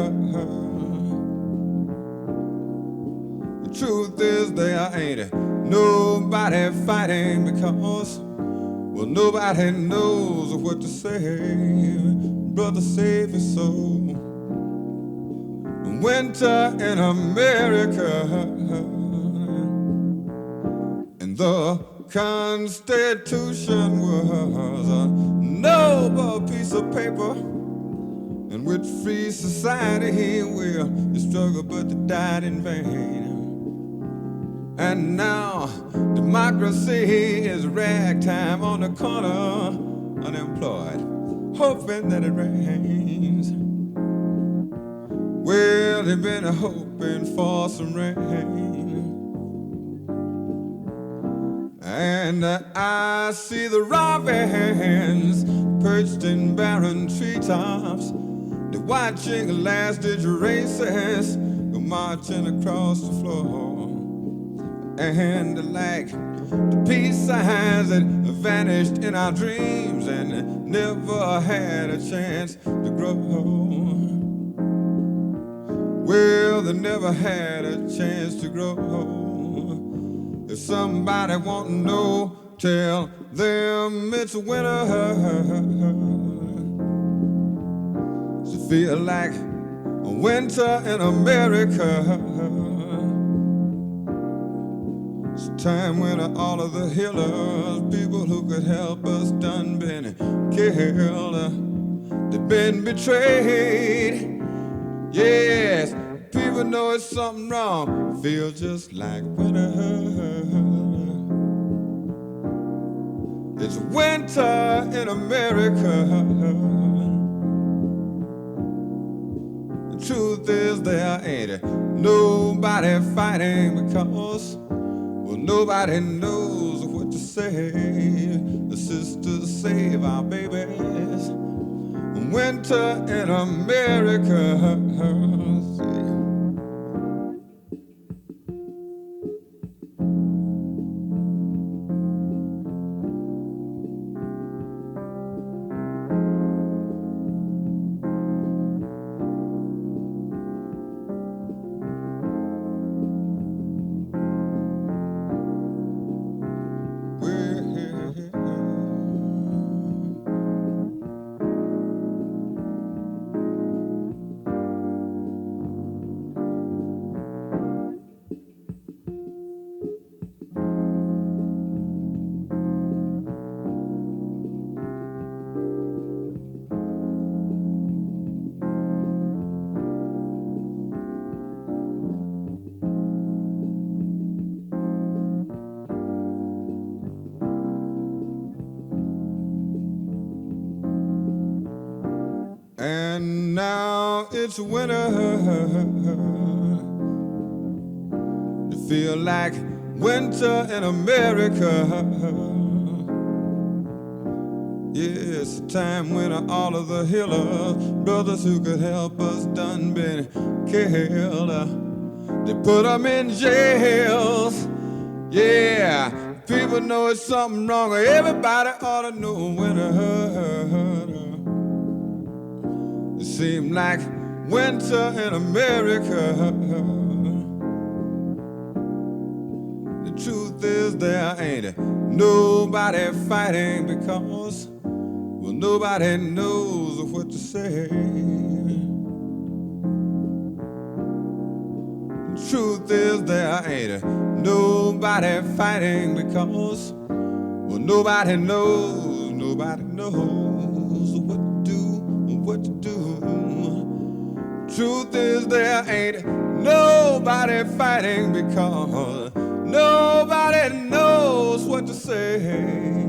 The truth is there ain't nobody fighting because, well, nobody knows what to say. Brother, save your soul. Winter in America. And the Constitution was a noble piece of paper, and with free society will struggle, but they died in vain. And now democracy is ragtime on the corner, unemployed, hoping that it rains. Well, they've been hoping for some rain. And I see the robins perched in barren treetops. They're watching last-ditch races go marching across the floor. And like the peace signs that vanished in our dreams and never had a chance to grow. Well, they never had a chance to grow. If somebody want to know, tell them it's winter. It feel like winter in America. It's a time when all of the healers, people who could help us, done been killed. They've been betrayed. Yes, people know it's something wrong. Feel just like winter. It's winter in America. The truth is there ain't nobody fighting because, well, nobody knows what to say. The sisters save our babies. Winter in America. And now it's winter. You feel like winter in America. Yeah, it's a time when all of the healers, brothers who could help us, done been killed. They put them in jails. Yeah, people know it's something wrong. Everybody ought to know winter. It seems like winter in America. The truth is there ain't nobody fighting because, well, nobody knows what to say. The truth is there ain't nobody fighting because, well, nobody knows what to do. Truth is there ain't nobody fighting because nobody knows what to say.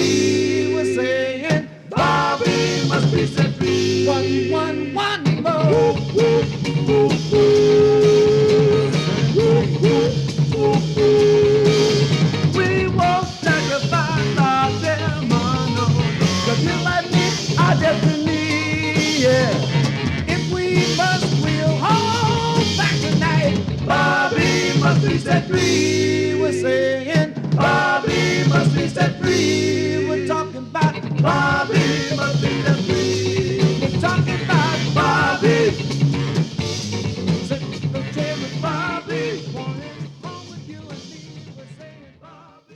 free. We're saying Bobby must be set free. One more. We won't sacrifice our ceremony, 'cause you might miss our destiny, yeah. If we must, we'll hold back tonight. Bobby must be set free. We're saying Bobby must be set free. We're talking about Bobby must be set free. We're talking about Bobby. So tell me, Bobby, want it home with you and me. We're saying Bobby.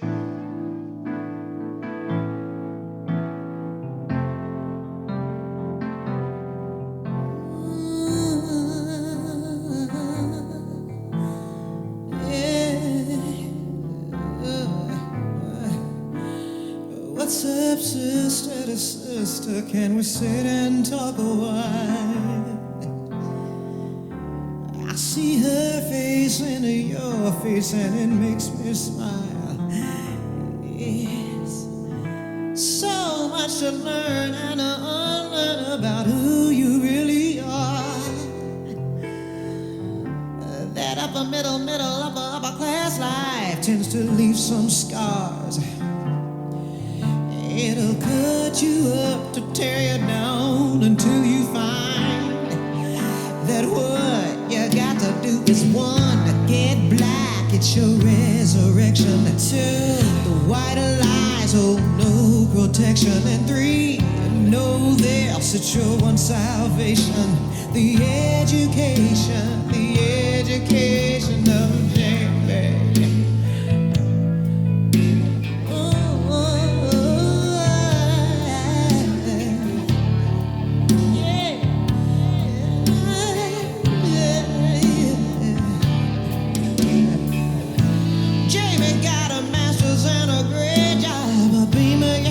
What's up, sister to sister? Can we sit and talk a while? I see her face and your face, and it makes me smile. Yes, so much to learn and unlearn about who you really are. That upper middle, upper class life tends to leave some scars. It'll cut you up to tear you down until you find that what you got to do is 1, get black, it's your resurrection. 2, the white lies hold no protection. And 3, know this, it's your one salvation. The education of Jamie.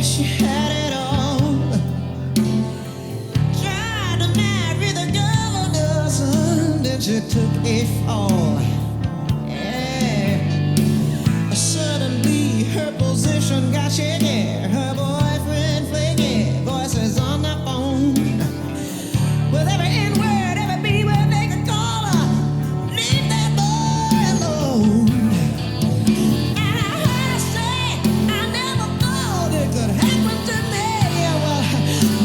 She had it all. Tried to marry the governor's son, then she took a fall. Yeah. Suddenly her position got shaky. Her boyfriend flaky. Voices on the phone. With every N-word, every B-word they could call her. Leave that boy alone. And I heard her say, I never thought it could happen to me. Well,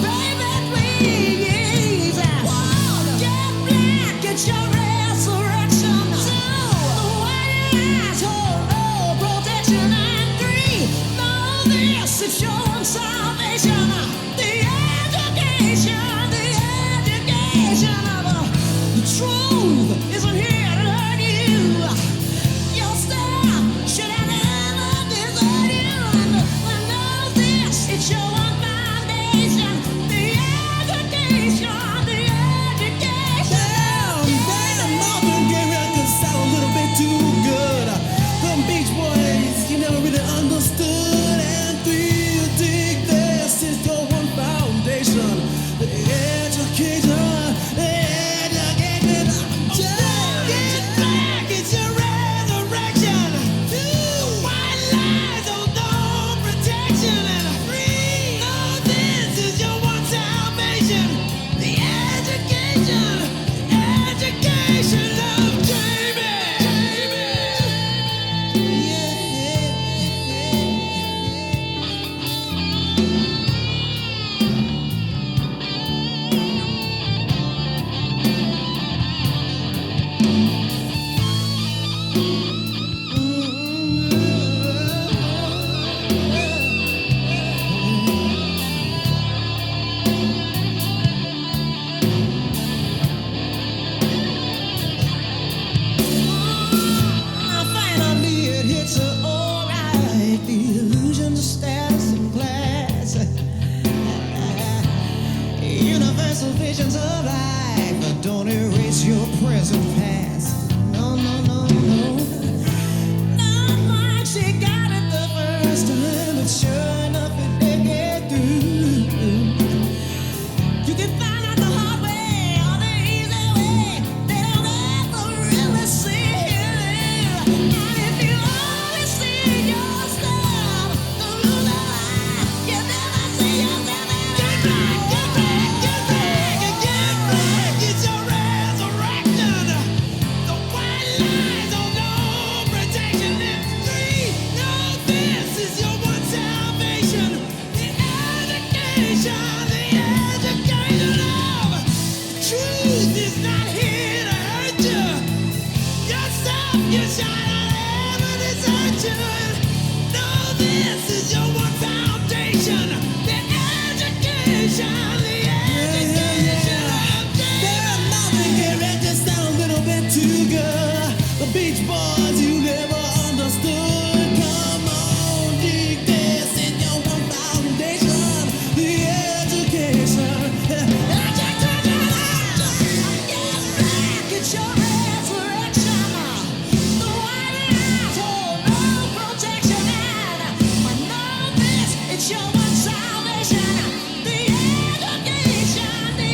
baby, please. 1, get black, get your resurrection. 2, the white eyes hold no protection. And 3, know this, it's your own salvation. The education of the truth isn't here to hurt you. Your staff should have never deserted you. And know this, it's your one foundation. The education. Damn, Marvin Gaye records sound a little bit too good. Them Beach Boys, you never really understood. And 3, you dig this, it's your one foundation. The education. Get back, it's your resurrection. 2, white lies, oh no protection. And 3, know this is your one salvation. The education of Jamie. Finally it hits her alright. The illusions of status and class. Universal visions of life don't erase your present past. No. Not like she got it the first time, but sure enough it did get through. You can find out the hard way or the easy way. They don't ever really see you. And if you only see yourself, the loser, this is your one foundation, the education, the education. There is nothing here, it just sounds a little bit too good. The Beach Boys you never understood. Come on, dig this in your one foundation, the education. It's your resurrection. The white eyes hold no protection. I know this, it's your one salvation. The education, the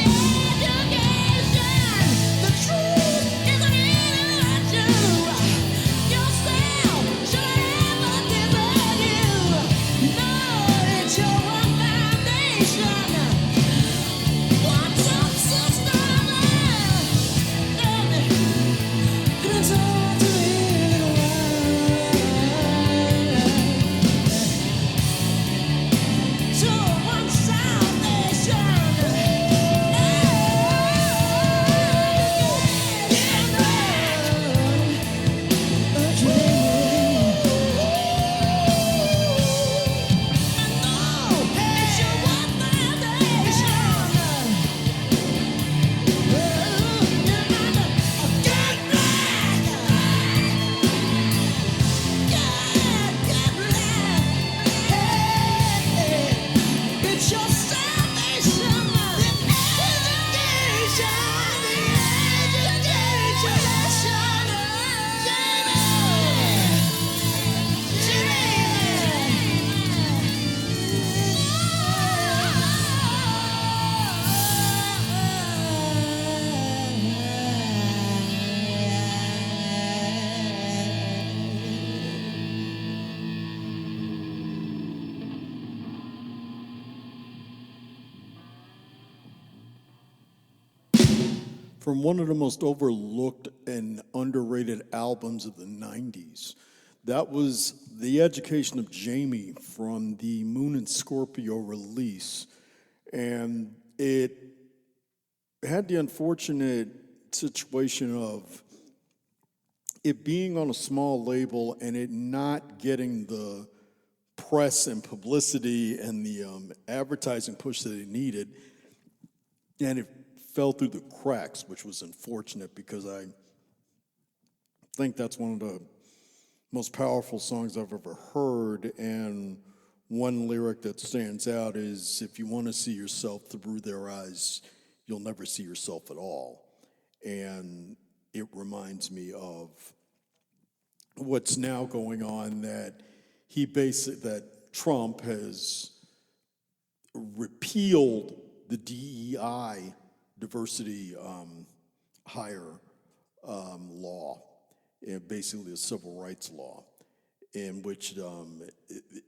education. The truth is an intellectual. Yourself should ever desert you. No, it's your one foundation. What's up, sister? It's hard to live in a world. So one salvation. It's your one It's your salvation, the education, From one of the most overlooked and underrated albums of the 90s. That was The Education of Jamie from the Moon and Scorpio release. And it had the unfortunate situation of it being on a small label and it not getting the press and publicity and the advertising push that it needed. And it fell through the cracks, which was unfortunate because I think that's one of the most powerful songs I've ever heard. And one lyric that stands out is, if you want to see yourself through their eyes, you'll never see yourself at all. And it reminds me of what's now going on, that that Trump has repealed the DEI, diversity hire law, and basically a civil rights law, in which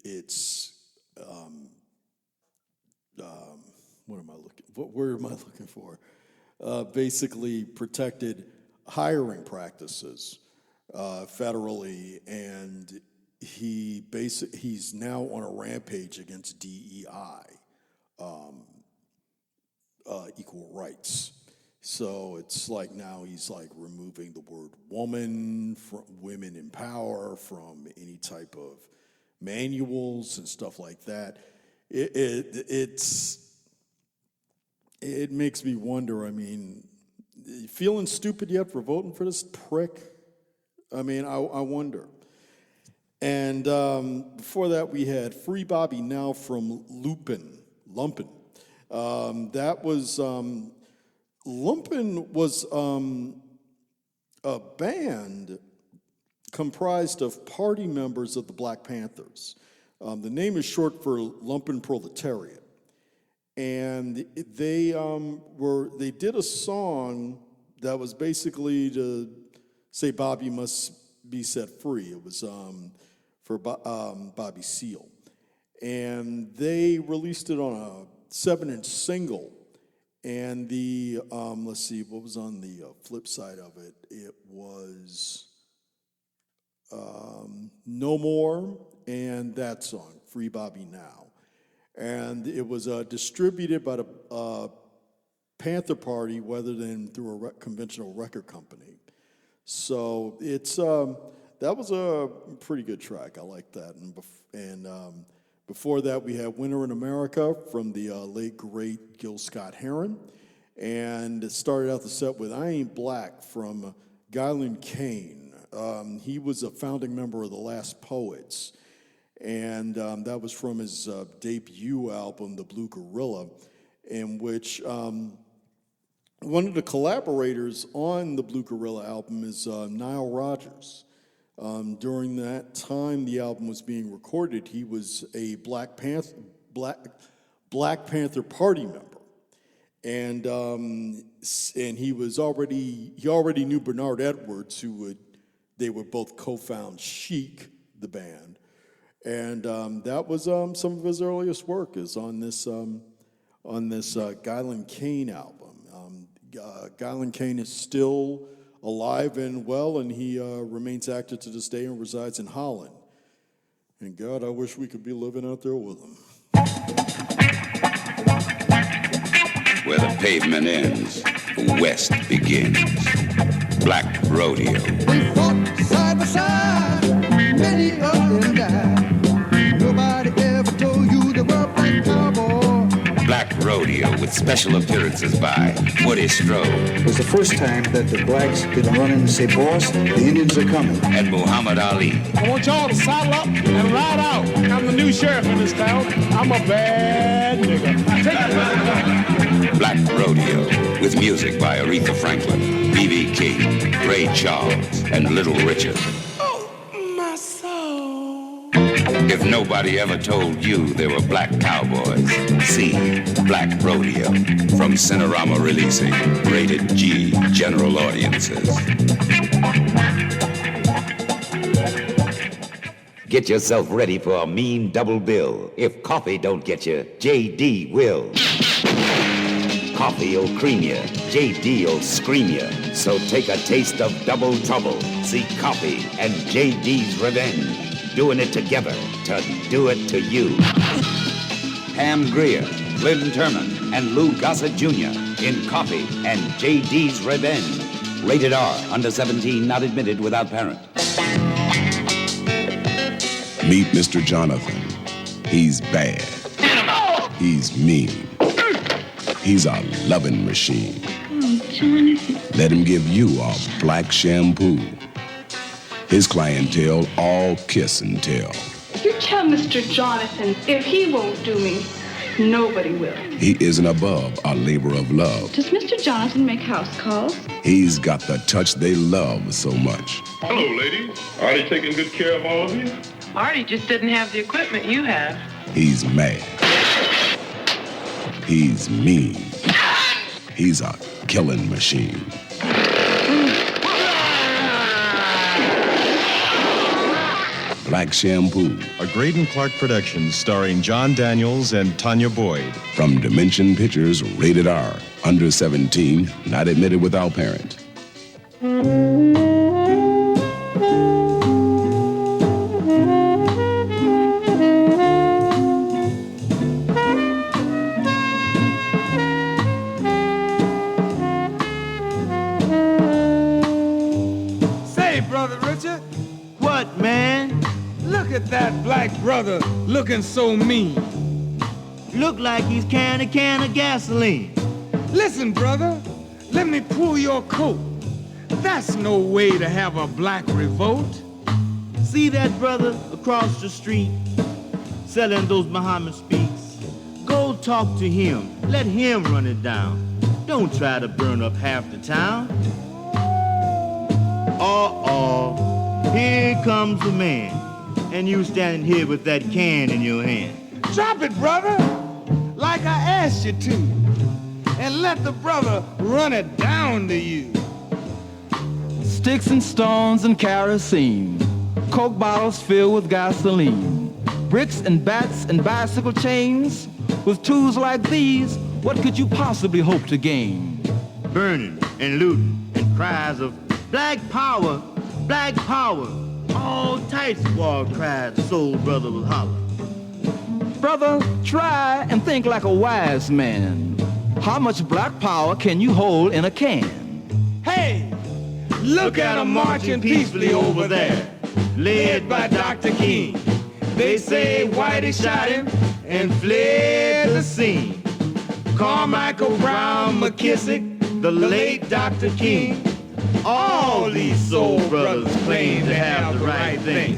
it's what am I looking? What word am I looking for? Basically protected hiring practices federally, and he's now on a rampage against DEI. Equal rights. So it's like now he's like removing the word woman, from women in power, from any type of manuals and stuff like that. It makes me wonder, I mean, feeling stupid yet for voting for this prick? I mean, I wonder. And before that, we had Free Bobby Now from Lumpen. That was, Lumpen was a band comprised of party members of the Black Panthers. The name is short for Lumpen Proletariat. And they did a song that was basically to say Bobby must be set free. It was for Bobby Seale. And they released it on a 7-inch single. And the, let's see, what was on the flip side of it? It was No More and that song, Free Bobby Now. And it was distributed by the Panther Party rather than through a conventional record company. So it's that was a pretty good track. I like that. And before that, we had Winter in America from the late, great Gil Scott-Heron. And it started out the set with I Ain't Black from Kain. He was a founding member of the Last Poets. And that was from his debut album, The Blue Gorilla, in which one of the collaborators on the Blue Gorilla album is Nile Rodgers. During that time the album was being recorded, he was a Black Panther Party member. And he already knew Bernard Edwards, they would both co-found Chic, the band. And that was some of his earliest work is on this Kain album. Kain is still alive and well, and he remains active to this day and resides in Holland. And God, I wish we could be living out there with him. Where the pavement ends, the West begins. Black Rodeo. We fought side by side, many of them died. Nobody ever told you they were black cowboys. Black Rodeo with special appearances by Woody Strode. It was the first time that the blacks didn't run in and say, boss, the Indians are coming. And Muhammad Ali. I want y'all to saddle up and ride out. I'm the new sheriff in this town. I'm a bad nigga. Black Rodeo with music by Aretha Franklin, B.B. King, Ray Charles, and Little Richard. If nobody ever told you there were black cowboys, see Black Rodeo from Cinerama Releasing, rated G, general audiences. Get yourself ready for a mean double bill. If coffee don't get you, J.D. will. Coffee'll cream you, J.D.'ll scream you. So take a taste of double trouble. See Coffee and J.D.'s Revenge. Doing it together to do it to you. Pam Grier, Lynn Turman, and Lou Gossett Jr. in Coffee and J.D.'s Revenge. Rated R, under 17, not admitted without parent. Meet Mr. Jonathan. He's bad. He's mean. He's a loving machine. Oh, Jonathan. Let him give you a black shampoo. His clientele all kiss and tell. You tell Mr. Jonathan if he won't do me, nobody will. He isn't above a labor of love. Does Mr. Jonathan make house calls? He's got the touch they love so much. Hello, ladies. Artie taking good care of all of you? Artie just didn't have the equipment you have. He's mad. He's mean. He's a killing machine. Black Shampoo. A Graydon Clark production starring John Daniels and Tanya Boyd. From Dimension Pictures, rated R. Under 17, not admitted without parent. Say, Brother Richard. What, man? Look at that black brother looking so mean. Look like he's carrying a can of gasoline. Listen, brother, let me pull your coat. That's no way to have a black revolt. See that brother across the street selling those Muhammad speaks? Go talk to him. Let him run it down. Don't try to burn up half the town. Here comes the man. And you standing here with that can in your hand. Drop it, brother, like I asked you to. And let the brother run it down to you. Sticks and stones and kerosene, Coke bottles filled with gasoline, bricks and bats and bicycle chains. With tools like these, what could you possibly hope to gain? Burning and looting and cries of black power, black power. All types of war cries the soul brother will holler. Brother, try and think like a wise man. How much black power can you hold in a can? Hey, look at them marching peacefully over there. led by Dr. King. They say Whitey shot him and fled the scene. Carmichael, Brown, McKissick, the late Dr. King. All these soul brothers claim to have the right thing.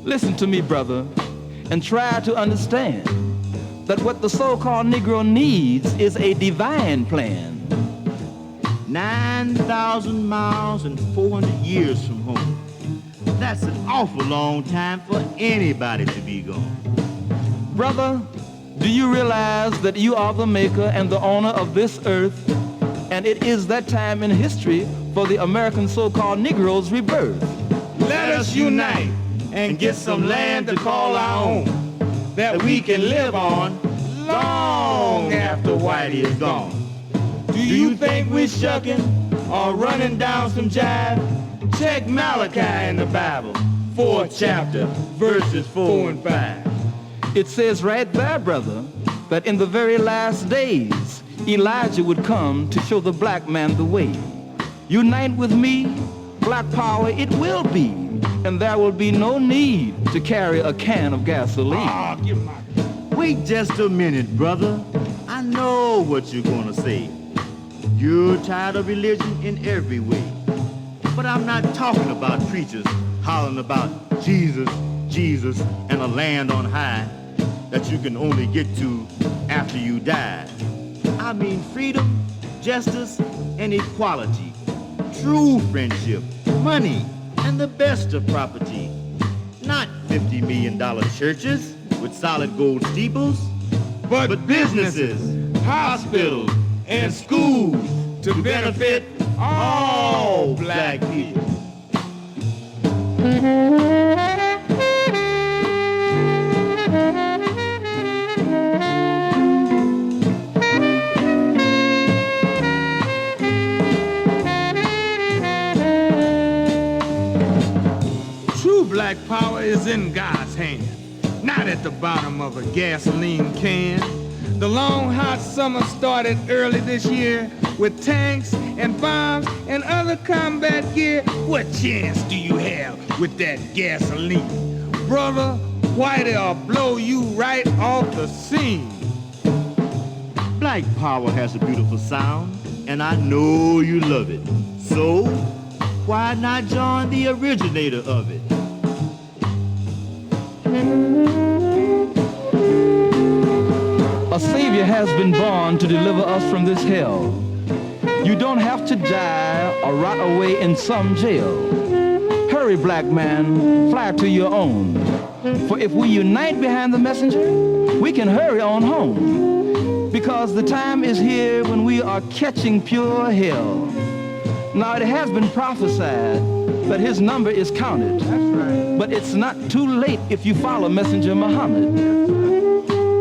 Listen to me, brother, and try to understand that what the so-called Negro needs is a divine plan. 9,000 miles and 400 years from home. That's an awful long time for anybody to be gone. Brother, do you realize that you are the maker and the owner of this earth, and it is that time in history for the American so-called Negro's rebirth? Let us unite and get some land to call our own, that we can live on long after Whitey is gone. Do you think we're shucking or running down some jive? Check Malachi in the Bible, 4th chapter, verses 4 and 5. It says right there, brother, that in the very last days, Elijah would come to show the black man the way. Unite with me, black power it will be, and there will be no need to carry a can of gasoline. Wait just a minute, brother. I know what you're gonna say. You're tired of religion in every way. But I'm not talking about preachers hollering about Jesus, Jesus, and a land on high that you can only get to after you die. I mean freedom, justice, and equality. True friendship, money, and the best of property. Not $50 million churches with solid gold steeples, but businesses, hospitals, and schools to benefit all black people. True black power is in God's hand, not at the bottom of a gasoline can. The long hot summer started early this year with tanks and bombs and other combat gear. What chance do you have with that gasoline? Brother, Whitey'll blow you right off the scene. Black power has a beautiful sound, and I know you love it. So, why not join the originator of it? A savior has been born to deliver us from this hell. You don't have to die or rot away in some jail. Hurry, black man, fly to your own. For if we unite behind the messenger, we can hurry on home. Because the time is here when we are catching pure hell. Now it has been prophesied that his number is counted. That's right. But it's not too late if you follow Messenger Muhammad.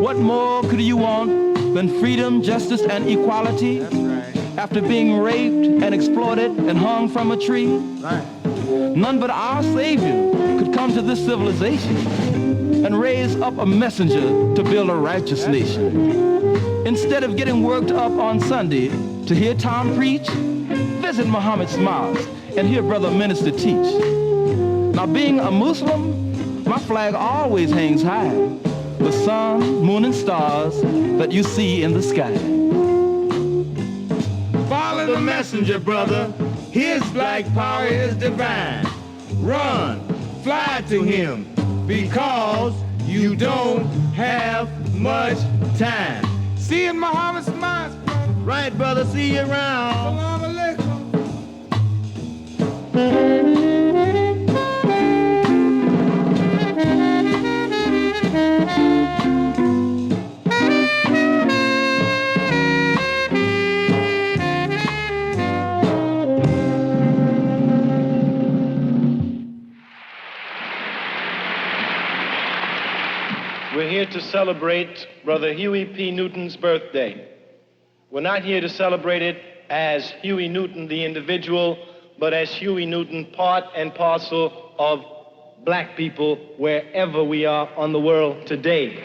What more could you want than freedom, justice, and equality? That's right. After being raped and exploited and hung from a tree? Right. None but our Savior could come to this civilization and raise up a messenger to build a righteous nation. Instead of getting worked up on Sunday to hear Tom preach, visit Muhammad's mosque and hear Brother Minister teach. Now, being a Muslim, my flag always hangs high. The sun, moon, and stars that you see in the sky. Follow the messenger, brother. His black power is divine. Run, fly to him, because you don't have much time. See you in Muhammad's mosque, brother. Right, brother, see you around. Salam alaikum. We're here to celebrate Brother Huey P. Newton's birthday. We're not here to celebrate it as Huey Newton, the individual, but as Huey Newton, part and parcel of black people wherever we are on the world today.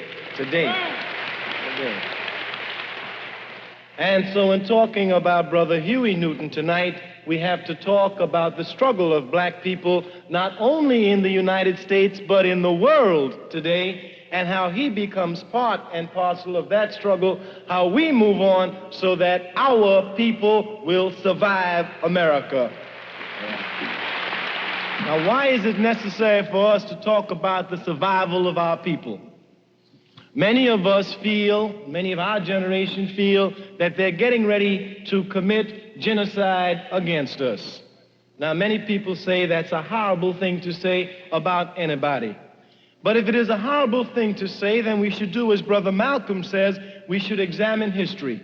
And so in talking about Brother Huey Newton tonight, we have to talk about the struggle of black people, not only in the United States, but in the world today, and how he becomes part and parcel of that struggle, how we move on so that our people will survive America. Now, why is it necessary for us to talk about the survival of our people? Many of us feel, many of our generation feel, that they're getting ready to commit genocide against us. Now, many people say that's a horrible thing to say about anybody. But if it is a horrible thing to say, then we should do as Brother Malcolm says, we should examine history.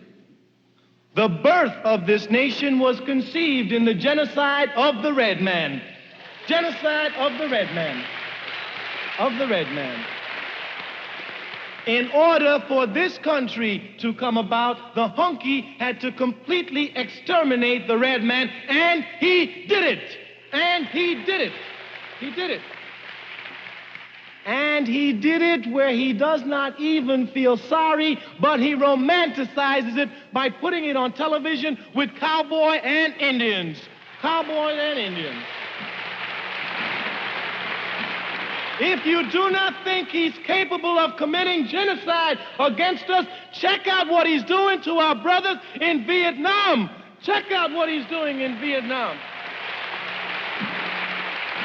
The birth of this nation was conceived in the genocide of the red man. Genocide of the red man. Of the red man. In order for this country to come about, the hunky had to completely exterminate the red man, and he did it. And he did it. He did it. And he did it where he does not even feel sorry, but he romanticizes it by putting it on television with cowboy and Indians. Cowboys and Indians. If you do not think he's capable of committing genocide against us, check out what he's doing to our brothers in Vietnam. Check out what he's doing in Vietnam.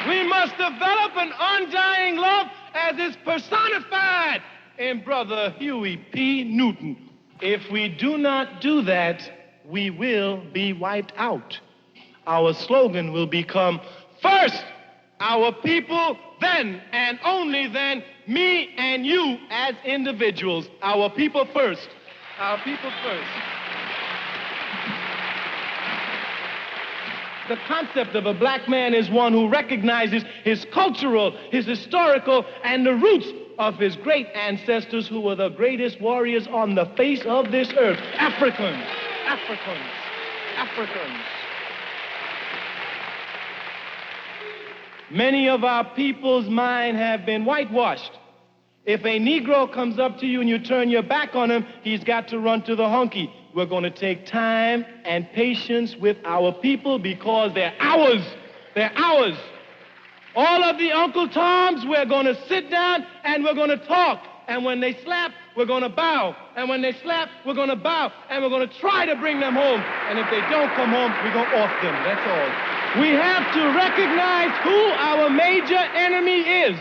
We must develop an undying love as is personified in Brother Huey P. Newton. If we do not do that, we will be wiped out. Our slogan will become, first, our people, then and only then, me and you as individuals. Our people first. Our people first. The concept of a black man is one who recognizes his cultural, his historical, and the roots of his great ancestors who were the greatest warriors on the face of this earth. Africans. Africans. Africans. Many of our people's minds have been whitewashed. If a Negro comes up to you and you turn your back on him, he's got to run to the hunky. We're going to take time and patience with our people because they're ours. They're ours. All of the Uncle Toms, we're going to sit down and we're going to talk. And when they slap, we're going to bow. And when they slap, we're going to bow. And we're going to try to bring them home. And if they don't come home, we're going to off them. That's all. We have to recognize who our major enemy is.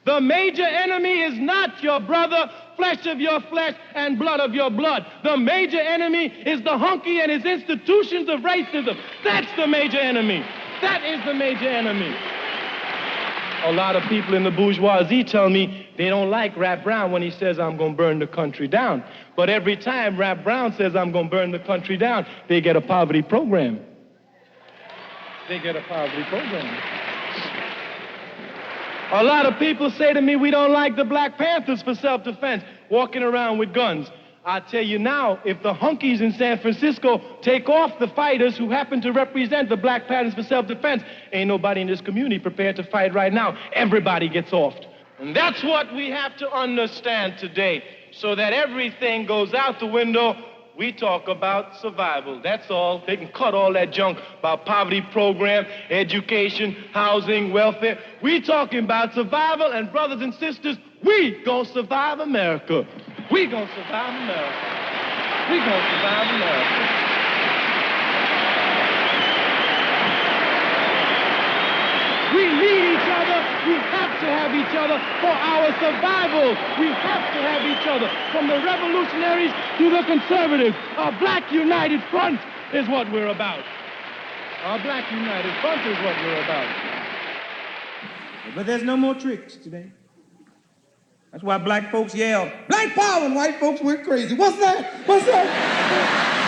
The major enemy is not your brother, flesh of your flesh, and blood of your blood. The major enemy is the hunky and his institutions of racism. That's the major enemy. That is the major enemy. A lot of people in the bourgeoisie tell me they don't like Rap Brown when he says, I'm going to burn the country down. But every time Rap Brown says, I'm going to burn the country down, they get a poverty program. They get a poverty program. A lot of people say to me, we don't like the Black Panthers for self-defense, walking around with guns. I tell you now, if the hunkies in San Francisco take off the fighters who happen to represent the Black Panthers for self-defense, ain't nobody in this community prepared to fight right now. Everybody gets offed. And that's what we have to understand today, so that everything goes out the window. We talk about survival. That's all. They can cut all that junk about poverty program, education, housing, welfare. We talking about survival, and brothers and sisters, we gonna survive America. We gonna survive America. We gonna survive America. We need each other. We have to have each other for our survival. We have to have each other. From the revolutionaries to the conservatives, a black united front is what we're about. Our black united front is what we're about. But there's no more tricks today. That's why black folks yell, black power, and white folks went crazy. What's that? What's that?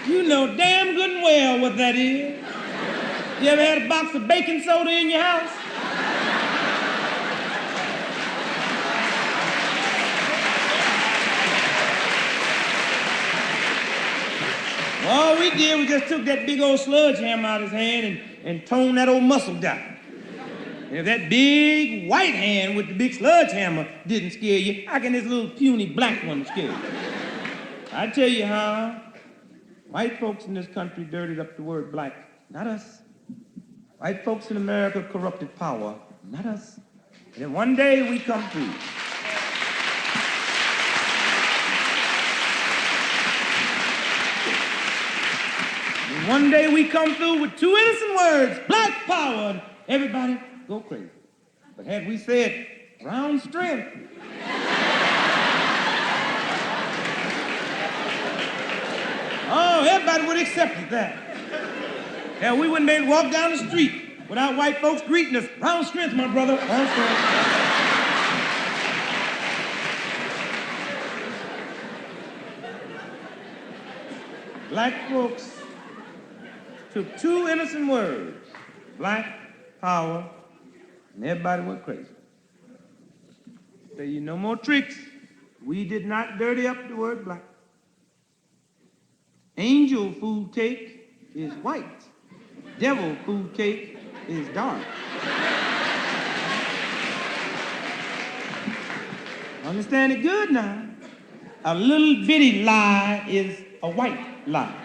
You know damn good and well what that is. You ever had a box of baking soda in your house? All we did was just took that big old sludge hammer out of his hand and toned that old muscle down. And if that big white hand with the big sledgehammer didn't scare you, how can this little puny black one scare you? I tell you how, white folks in this country dirtied up the word black, not us. White folks in America corrupted power, not us. And then one day we come through. And one day we come through with two innocent words, black power, and everybody go crazy. But had we said brown strength, oh, everybody would have accepted that. Hell, we wouldn't be able to walk down the street without white folks greeting us. Brown strength, my brother, brown strength. Black folks took two innocent words, black power, and everybody went crazy. Say you no more tricks. We did not dirty up the word black. Angel food cake is white. Devil food cake is dark. Understand it good now. A little bitty lie is a white lie.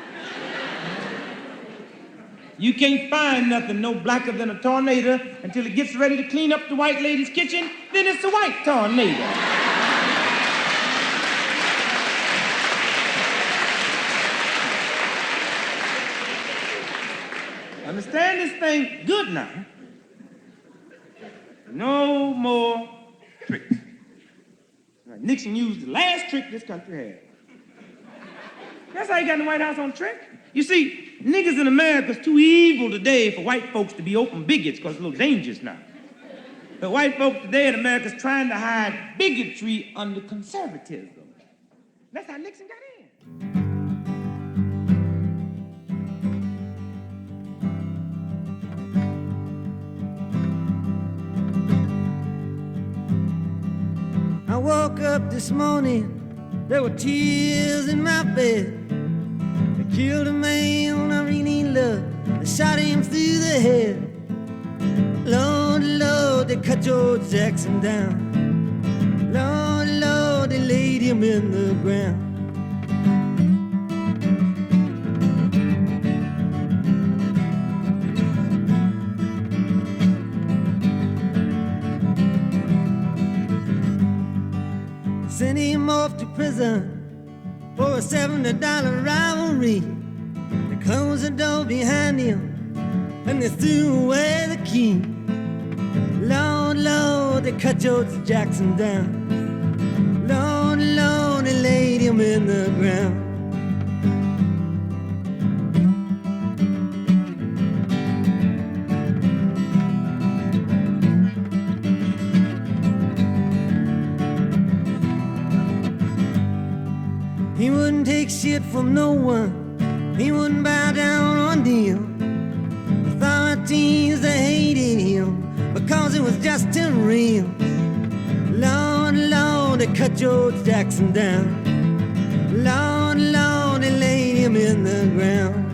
You can't find nothing no blacker than a tornado until it gets ready to clean up the white lady's kitchen, then it's a white tornado. Understand this thing good now. No more tricks. Nixon used the last trick this country had. That's how you got in the White House on trick. You see, niggas in America's too evil today for white folks to be open bigots because it's a little dangerous now. The white folks today in America's trying to hide bigotry under conservatism. That's how Nixon got in. I woke up this morning, there were tears in my bed. They killed a man I really loved, they shot him through the head. Lord, Lord, they cut George Jackson down. Lord, Lord, they laid him in the ground. Sent him off to prison for a $70 rivalry. They closed the door behind him and they threw away the key. Lord, Lord, they cut George Jackson down. Lord, Lord, they laid him in the ground. He wouldn't take shit from no one. He wouldn't bow down on them. Authorities, they hated him because it was just too real. Lord, Lord, they cut George Jackson down. Lord, Lord, they laid him in the ground.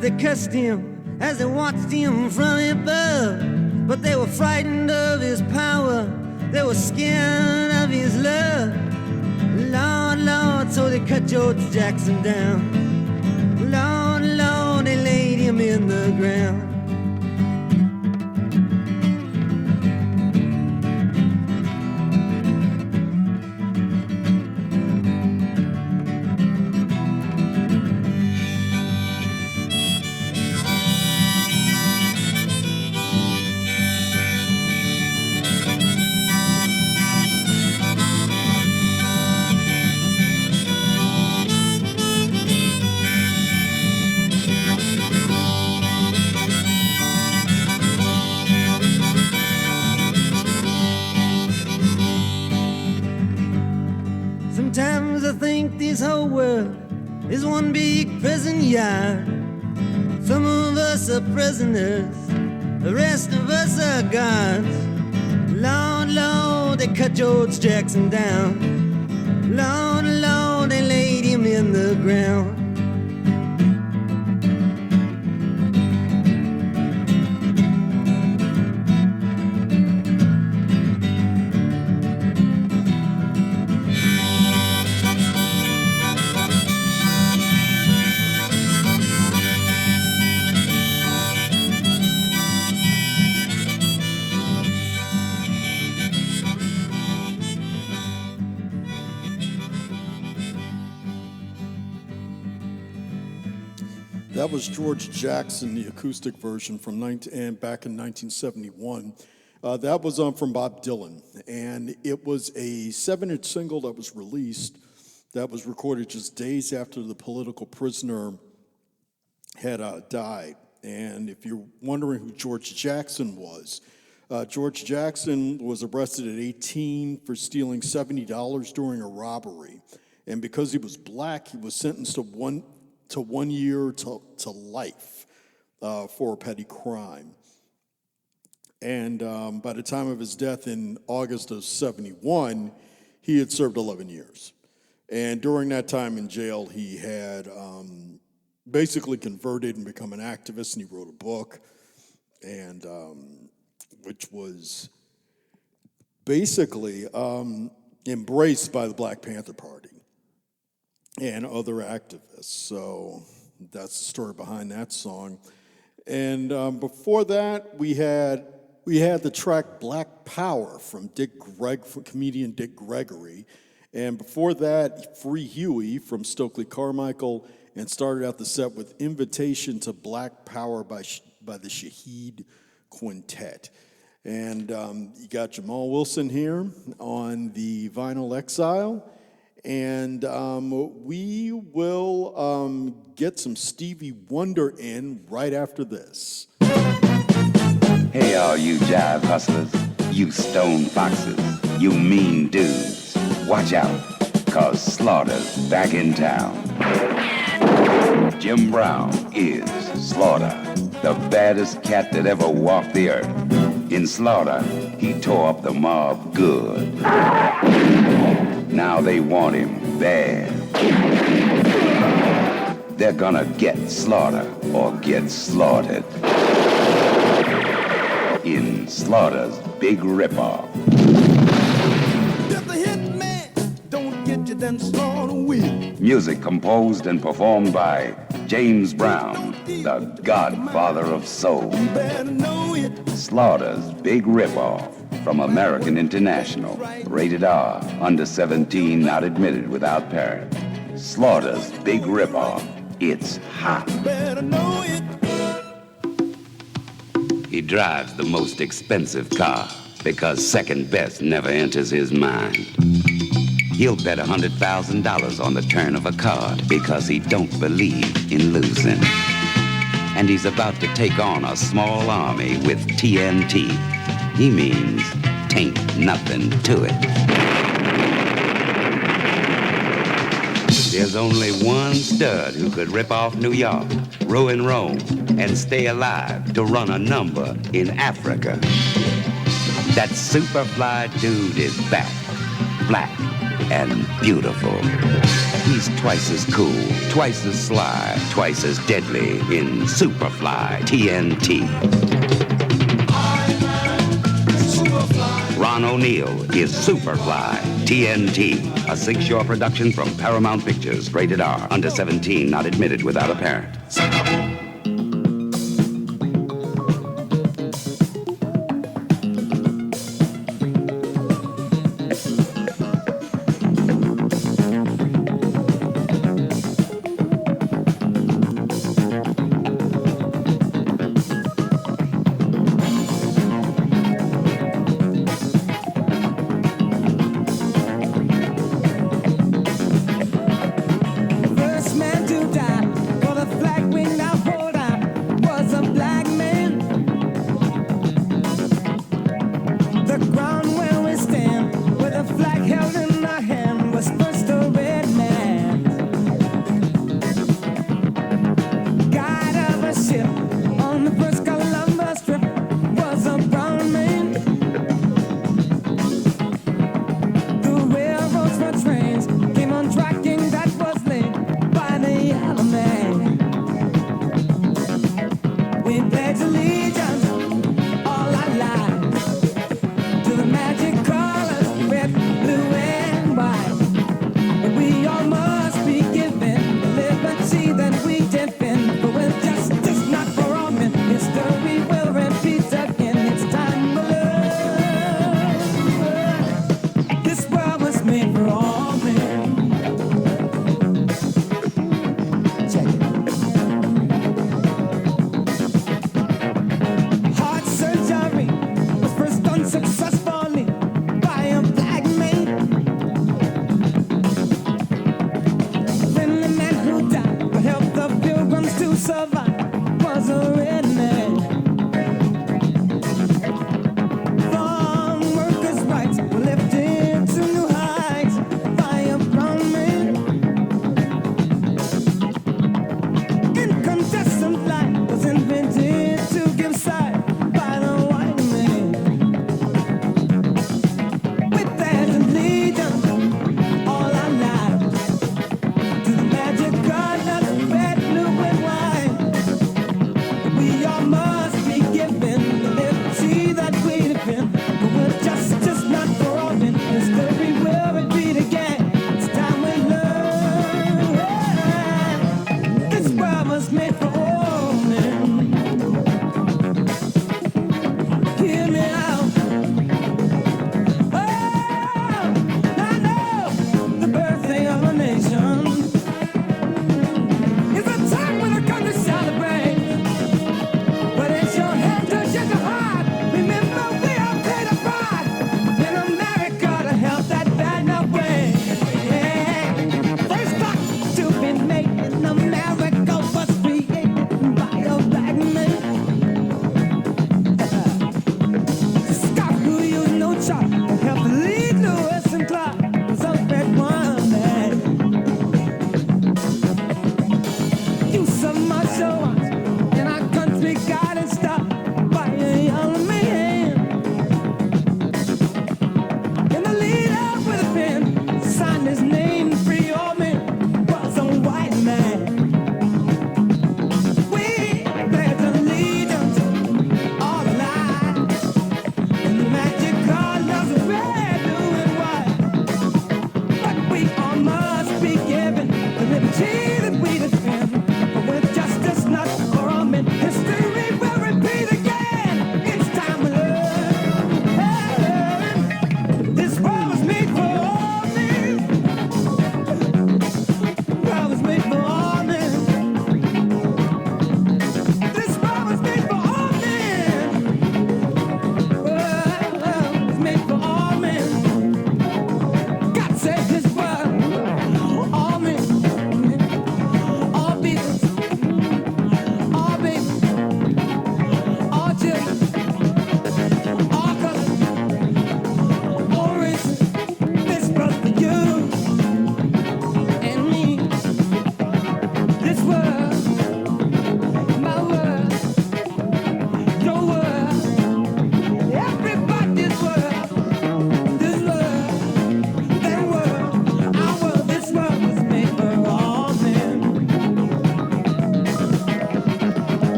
They cursed him as they watched him from above, but they were frightened of his power, they were scared of his love. Lord, Lord, so they cut George Jackson down. Lord, Lord, they laid him in the ground. Sometimes I think this whole world is one big prison yard. Some of us are prisoners, the rest of us are guards. Lord, Lord, they cut George Jackson down. Lord, Lord, they laid him in the ground. That was George Jackson, the acoustic version from back in 1971. That was from Bob Dylan, and it was a 7-inch single that was released that was recorded just days after the political prisoner had died. And if you're wondering who George Jackson was arrested at 18 for stealing $70 during a robbery. And because he was black, he was sentenced to 1 year to life for a petty crime. And by the time of his death in August of 71, he had served 11 years. And during that time in jail, he had basically converted and become an activist, and he wrote a book, and which was basically embraced by the Black Panther Party and other activists. So that's the story behind that song. And before that, we had the track Black Power from comedian Dick Gregory. And before that, Free Huey from Stokely Carmichael, and started out the set with Invitation to Black Power by the Shahid Quintet. And you got Jamal Wilson here on the Vinyl Exile. And we will get some Stevie Wonder in right after this. Hey, all you jive hustlers, you stone foxes, you mean dudes. Watch out, 'cause Slaughter's back in town. Jim Brown is Slaughter, the baddest cat that ever walked the earth. In Slaughter, he tore up the mob good. Now they want him bad. They're gonna get Slaughter or get slaughtered. In Slaughter's Big Ripoff. If the hit man don't get you, then slaughter will. Music composed and performed by James Brown, the godfather of soul. Slaughter's Big Ripoff from American International. Rated R, under 17, not admitted without parent. Slaughter's Big Ripoff. It's hot. He drives the most expensive car because second best never enters his mind. He'll bet $100,000 on the turn of a card because he don't believe in losing. And he's about to take on a small army with TNT. He means tain't nothing to it. There's only one stud who could rip off New York, ruin Rome, and stay alive to run a number in Africa. That superfly dude is back, black and beautiful. He's twice as cool, twice as sly, twice as deadly in Superfly TNT. Ron O'Neal is Superfly TNT, a Sig Shore production from Paramount Pictures, rated R, under 17, not admitted without a parent. First man to die for the flag wing now. We pledge allegiance all our lives to the magic colors, red, blue, and white. But we all must be given the liberty that we defend. But with justice not for all men, history will repeat again. It's time to love. This world was made for all men. Check it.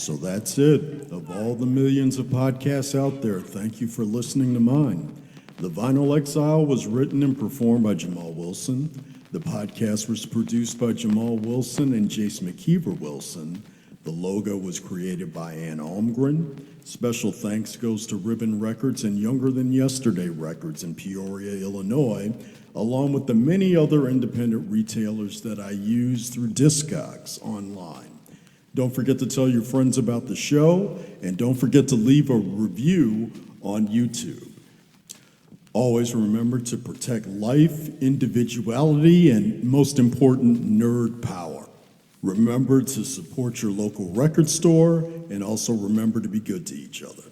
So that's it. Of all the millions of podcasts out there, thank you for listening to mine. The Vinyl Exile was written and performed by Jamal Wilson. The podcast was produced by Jamal Wilson and Jace McKeever Wilson. The logo was created by Ann Almgren. Special thanks goes to Ribbon Records and Younger Than Yesterday Records in Peoria, Illinois, along with the many other independent retailers that I use through Discogs online. Don't forget to tell your friends about the show, and don't forget to leave a review on YouTube. Always remember to protect life, individuality, and most important, nerd power. Remember to support your local record store, and also remember to be good to each other.